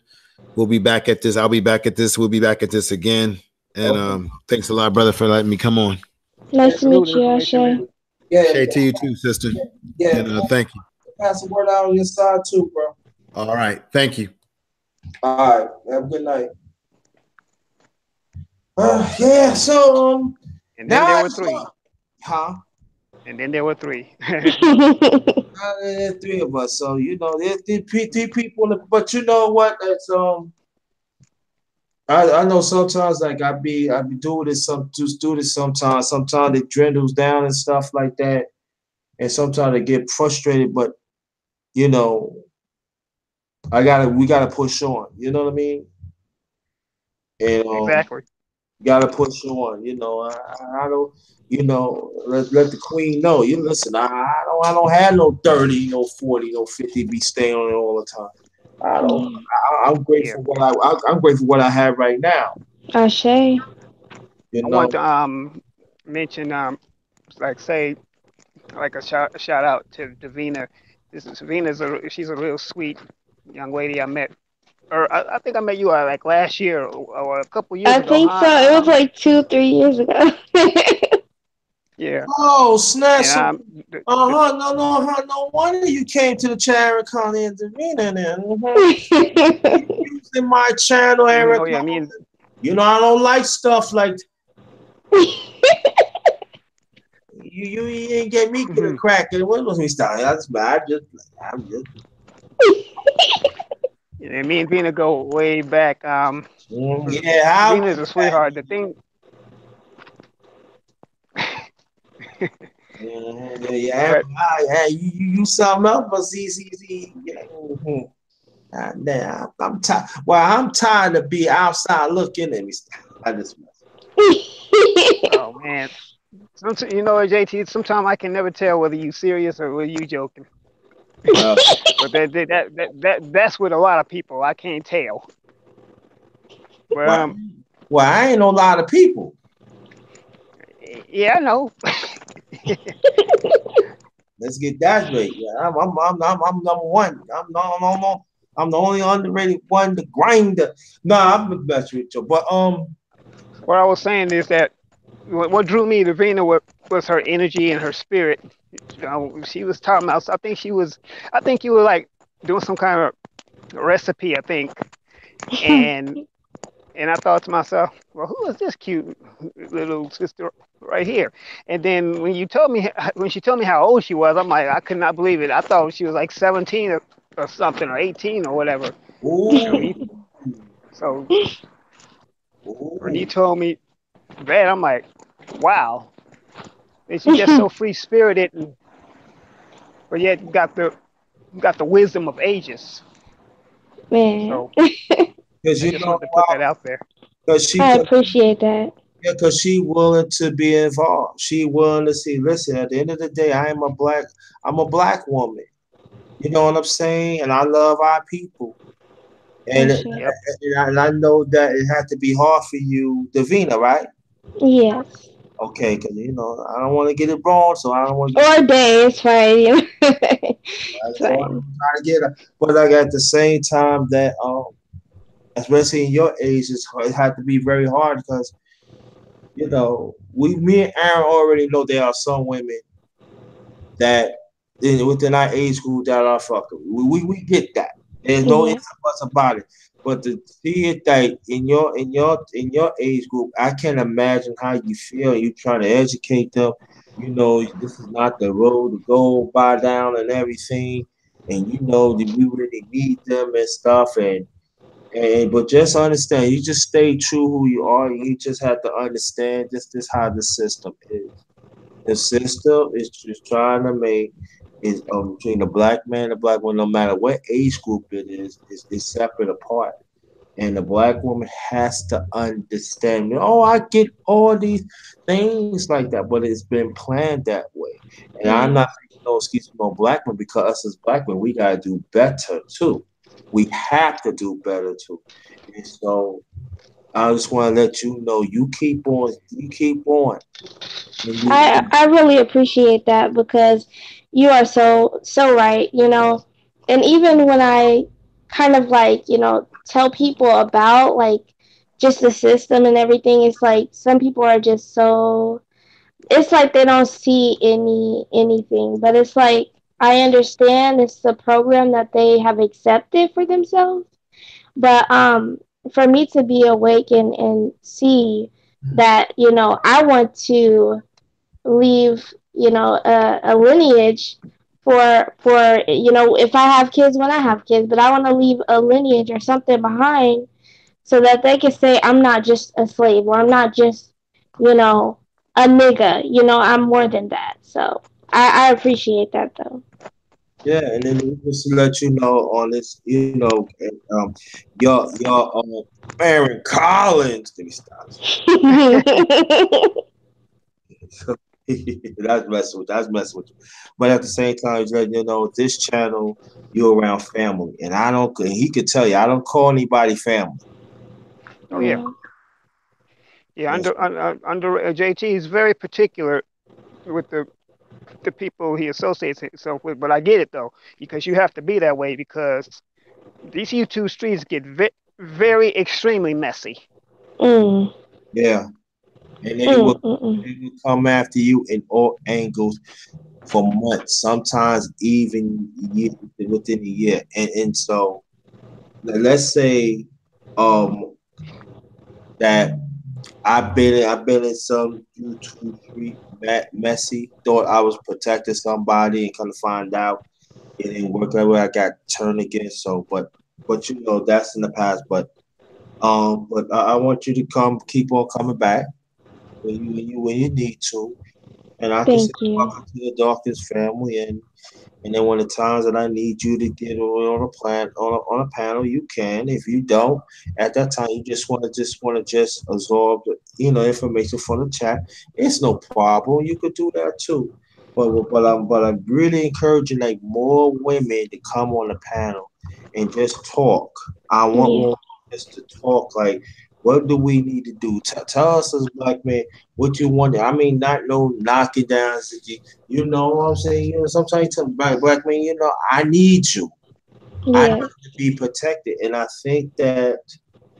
We'll be back at this. I'll be back at this. We'll be back at this again. And thanks a lot, brother, for letting me come on. Nice to meet Absolute you, information, Ashay. man. Yeah. Shay to you too, sister. Yeah. And thank you. Pass the word out on your side too, bro. All right. Thank you. All right. Have a good night. Yeah. So And then there were three. huh? And then there were three. There's three of us, so there's three people. But you know what? That's I know sometimes like I be doing this just do this sometimes. Sometimes it dwindles down and stuff like that, and sometimes I get frustrated. But you know, we gotta push on. You know what I mean? And Exactly. gotta push on. I don't. Let the queen know. You listen. I don't have no 30, no 40, no 50. Be staying on it all the time. I don't. Yeah. I'm Yeah. grateful I'm grateful what I have right now. Ashe. You I want know. to mention like say like a shout out to Davina. This is Davina's she's a real sweet young lady I met. Or I think I met you like last year or a couple years I ago, think so. huh? It was like 2, 3 years ago. Yeah. Oh, snap! And So, the no, no, no wonder you came to the channel, Connie and Davina. Then, using my channel, oh Eric. yeah, me and I don't like stuff like you ain't get me get a mhm. crack. And what was me starting? That's bad. I'm just. Yeah, me and Vina go way back. Yeah, how Vina's a sweetheart. The thing, Yeah, but yeah, you something else, but see. Yeah, God damn, I'm tired. Well, I'm tired of be outside looking at me. I just, oh man, JT. Sometimes I can never tell whether you serious or whether you joking. well, But that's with a lot of people. I can't tell. But well, I ain't no lot of people. yeah, I know. Let's get that straight. Yeah, I'm number one. No. I'm the only underrated one, the grinder. Nah, I'm the best with you. But What I was saying is that what drew me to Vina was her energy and her spirit. She was talking about. I think she was. I think you were like doing some kind of recipe. I think, and I thought to myself, well, who is this cute little sister right here? And then when she told me how old she was, I'm like, I could not believe it. I thought she was like 17 or something or 18 or whatever. So ooh, so when ooh, he told me that, I'm like, wow. And she's just so free spirited, and but yet got the wisdom of ages. Man, So because I you just know wanted to put why? that out there. Because she, I appreciate that. yeah, because she willing to be involved. She willing to see. Listen, at the end of the day, I'm a black woman. You know what I'm saying? And I love our people. And, and Ashe. Yep. I know that it had to be hard for you, Davina, right? Yes. Okay, because I don't want to get it wrong, so I don't want to get. Or day, it's fine. It's So I'm fine. trying to get it, but like at the same time that especially in your age, it had to be very hard because me and Aaron already know there are some women that within our age group that are fucking. We get that. There's no ifs Yeah. and buts about it. But to see it that in your age group, I can't imagine how you feel. You trying to educate them. This is not the road to go by down and everything. And that we really need them and stuff. And but just understand, you just stay true who you are. You just have to understand this how the system is. The system is just trying to make is between the black man and the black woman, no matter what age group it is separate apart. And the black woman has to understand. Oh, I get all these things like that, but it's been planned that way. And I'm Yeah. not making no excuse for no black men because us as black men, we gotta do better too. We have to do better too. And so I just want to let you know, you keep on, and I really appreciate that because you are so right, And even when I kind of like, tell people about like just the system and everything, it's like some people are just so it's like they don't see anything, but it's like I understand it's the program that they have accepted for themselves. But for me to be awake and see that, I want to leave, a lineage for if I have kids when I have kids, but I want to leave a lineage or something behind so that they can say I'm not just a slave or I'm not just you know a nigga. I'm more than that. So I appreciate that though. Yeah, and then just to let you know on this, your Baron Collins. Let me stop. That's messing with. That's messing with you. But at the same time, he's letting you know this channel, you're around family, and I don't. And he could tell you, I don't call anybody family. Oh yeah, Yeah, yeah. That's Under JT is very particular with the people he associates himself with. But I get it though, because you have to be that way because these YouTube streets get very extremely messy. mm, yeah, and mm. they will come after you in all angles for months, sometimes even within a year. And so let's say um that I've been in some YouTube street messy. Thought I was protecting somebody and kind of find out it didn't work that way. I got turned against. So, but that's in the past. But I want you to keep on coming back when you need to, and I can say Thank you. welcome to the Dawkins family. And then when the times that I need you to get on a plan on a panel, you can. If you don't, at that time you just absorb the information from the chat. It's no problem. You could do that too. But I'm really encouraging like more women to come on the panel and just talk. I want Yeah, more just to talk. Like, what do we need to do? Tell us as black men what you want. I mean, not no knocking down. You know what I'm saying? Sometimes you tell black men, I need you. I yeah, need to be protected. And I think that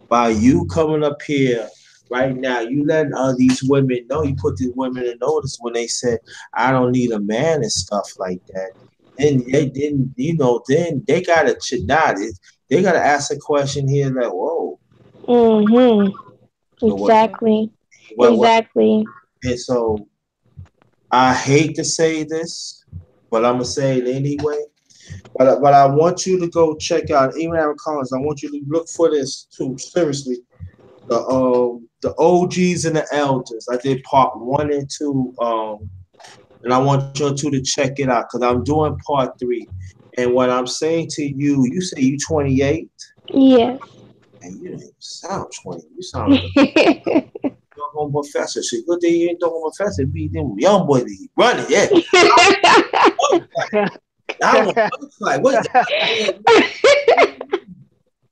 by you coming up here right now, you letting these women know, you put these women in notice when they said, I don't need a man and stuff like that. And they didn't, then they gotta not they gotta ask a question here like, whoa, mhm, what exactly, what exactly. and so I hate to say this, but I'm gonna say it anyway. But I want you to go check out Abraham Collins. I want you to look for this too. Seriously, the OGs and the elders. I did part 1 and 2. And I want you two to check it out because I'm doing part 3. And what I'm saying to you, you say you 28, Yes. and you don't even sound 20. You sound like a young professor. So good thing you ain't young professor. Be them young boys be running. Yeah, I want us like what?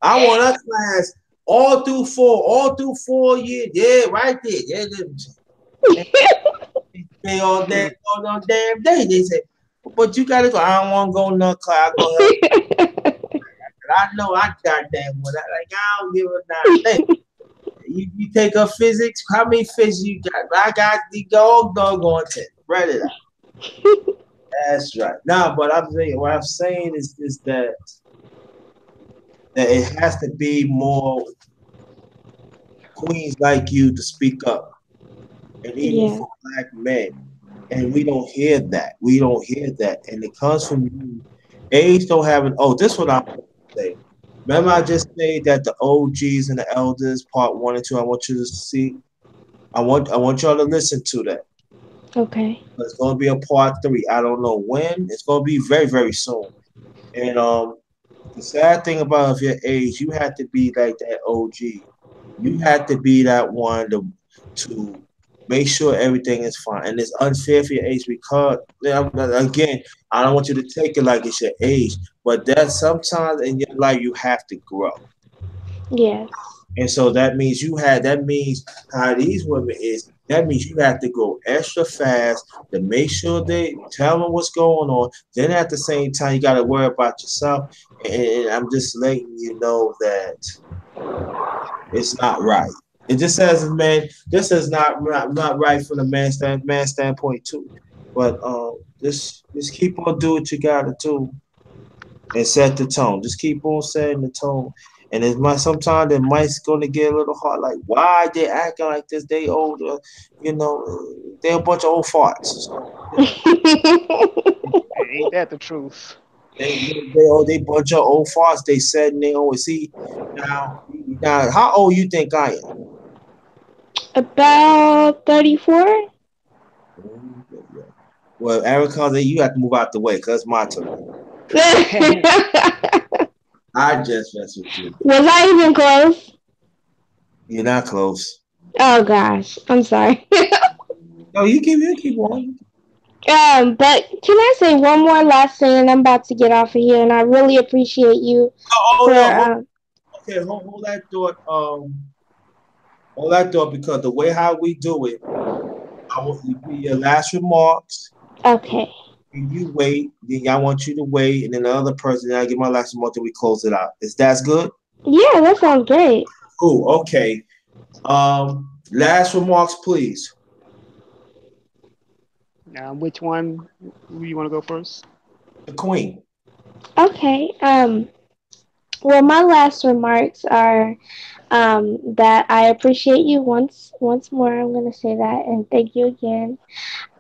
I want us class all through 4 years. Yeah, right there. Yeah, they all damn day. They say, but you gotta go. I don't want to go no class. I go help. I know I goddamn what I don't give a damn thing. You take up physics. How many physics you got? I got the doggone 10. Write it out. That's right. Now, but I'm saying what I'm saying is that it has to be more queens like you to speak up, and even Yeah, for black men. And we don't hear that. We don't hear that, and it comes from you. Age don't have an. Oh, this what I want to say. Remember, I just said that the OGs and the elders, part 1 and 2. I want you to see. I want y'all to listen to that. okay. It's going to be a part 3. I don't know when. It's going to be very very soon. And the sad thing about if your age, you have to be like that OG. You have to be that one to make sure everything is fine. And it's unfair for your age because again, I don't want you to take it like it's your age, but that sometimes in your life you have to grow. Yes. And so that means how these women is that means you have to go extra fast to make sure they tell them what's going on. Then at the same time you gotta worry about yourself. And I'm just letting you know that it's not right. It just says man, this is not right from the man standpoint too. But just keep on doing what you gotta do and set the tone. Just keep on setting the tone. And it might sometimes it might gonna get a little hard. Like why they acting like this? They older, you know, they a bunch of old farts. So Ain't that the truth? They bunch of old farts. They said and they always see now. How old you think I About 34. am? Well, Erica, you have to move out the way because it's my turn. I just mess with you. Was I even close? You're not close. Oh gosh, I'm sorry. No, you keep on. But can I say one more last thing, and I'm about to get off of here, and I really appreciate you Oh for no, okay, hold that thought because the way how we do it, I want you to be your last remarks. okay. And you wait, then I want you to wait, and then the other person, I give my last remark, then we close it out. Is that good? Yeah, that sounds great. Cool. Okay. Last remarks, please. Which one? Who you want to go first? The Queen. Okay. Well, my last remarks are that I appreciate you once more. I'm gonna say that, and thank you again.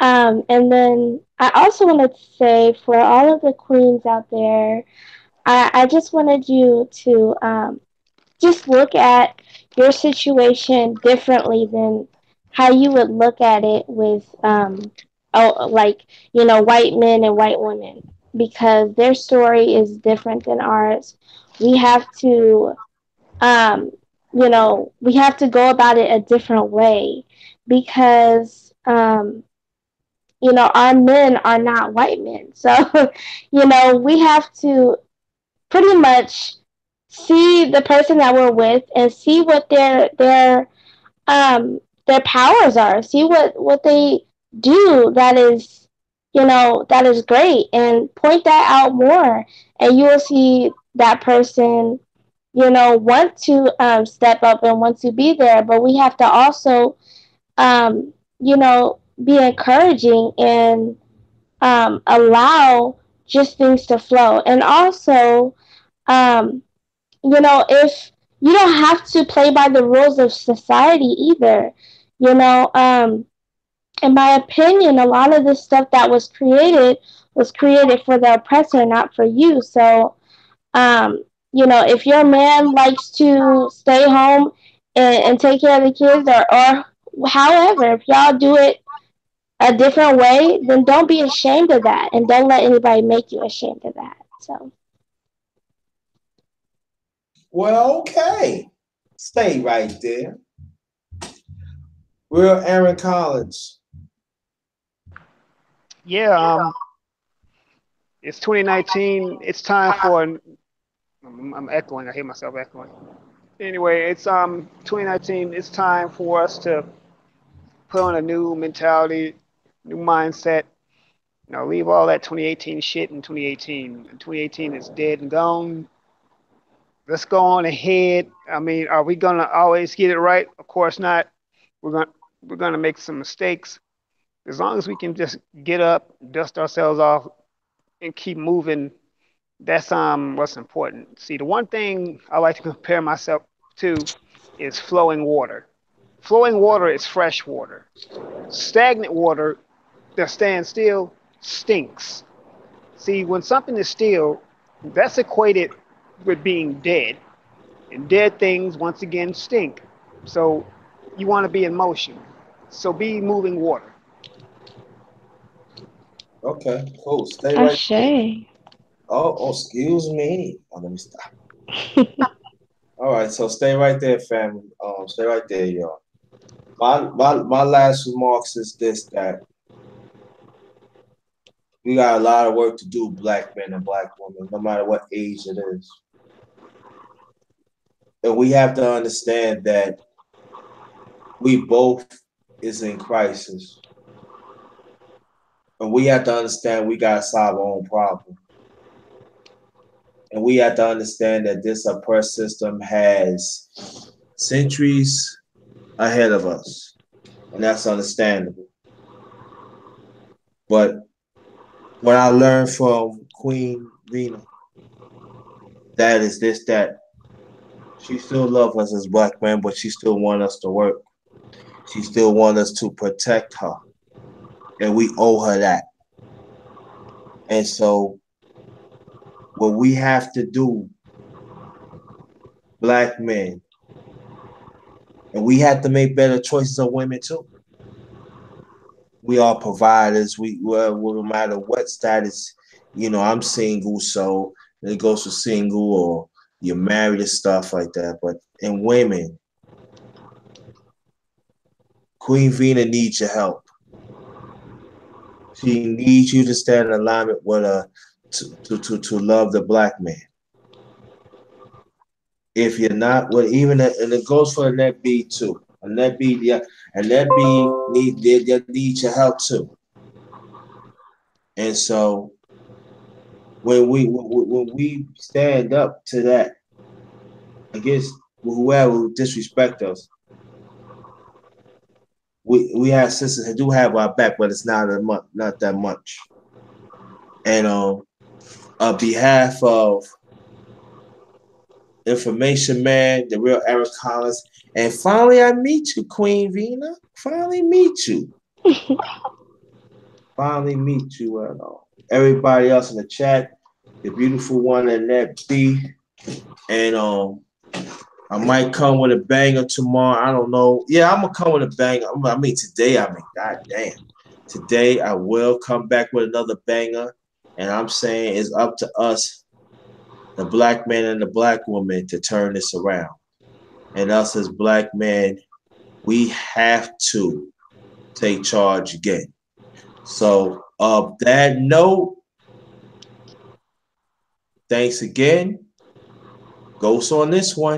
And then I also wanted to say for all of the queens out there, I just wanted you to just look at your situation differently than how you would look at it with like white men and white women, because their story is different than ours. We have to um we have to go about it a different way, because our men are not white men. So we have to pretty much see the person that we're with and see what their powers are. See what they do that is great, and point that out more, and you will see that person want to step up and want to be there. But we have to also be encouraging and allow just things to flow. And also, um, if you don't have to play by the rules of society either. In my opinion, a lot of the stuff that was created for the oppressor, not for you. So, if your man likes to stay home and take care of the kids, or however, if y'all do it a different way, then don't be ashamed of that, and don't let anybody make you ashamed of that. So, Well, okay. Stay right there. Real Aaron Collins. Yeah. It's 2019. It's time for. I'm echoing. I hear myself echoing. Anyway, it's 2019. It's time for us to put on a new mentality, new mindset. Leave all that 2018 shit in 2018. 2018 is dead and gone. Let's go on ahead. I mean, are we gonna always get it right? Of course not. We're gonna we're gonna make some mistakes. As long as we can just get up, dust ourselves off, and keep moving, that's what's important. See, the one thing I like to compare myself to is flowing water. Flowing water is fresh water. Stagnant water that stands still stinks. See, when something is still, that's equated with being dead. And dead things, once again, stink. So you want to be in motion. So be moving water. Okay, cool. Stay right there. Ashe. Oh, excuse me. Let me stop. All right, so stay right there, family. Stay right there, y'all. My last remarks is this: that we got a lot of work to do, black men and black women, no matter what age it is. And we have to understand that we both is in crisis. And we have to understand we gotta solve our own problem. And we have to understand that this oppressed system has centuries ahead of us. And that's understandable. But what I learned from Queen Rena, that is this, that she still loves us as black men, but she still wants us to work. She still wants us to protect her. And we owe her that. And so what we have to do, black men, and we have to make better choices of women too. We are providers. No matter what status, I'm single, so it goes for single or you're married and stuff like that. But in women, Queen Vina needs your help. She needs you to stand in alignment with her to love the black man. If you're not, well, and it goes for a net B too. A net B, yeah, and net B they need your help too. And so when we stand up to that against whoever disrespect us, we have sisters who do have our back, but it's not that much. And on behalf of Information Man, the real Eric Collins, and finally I meet you, Queen Vina. Finally meet you. Finally meet you at all. Everybody else in the chat, the beautiful one in that B, and I might come with a banger tomorrow. I don't know. Yeah, I'm gonna come with a banger. I mean, today. God damn. Today I will come back with another banger, and I'm saying it's up to us, the black man and the black woman, to turn this around. And us as black men, we have to take charge again. So, that note, thanks again. Ghost on this one.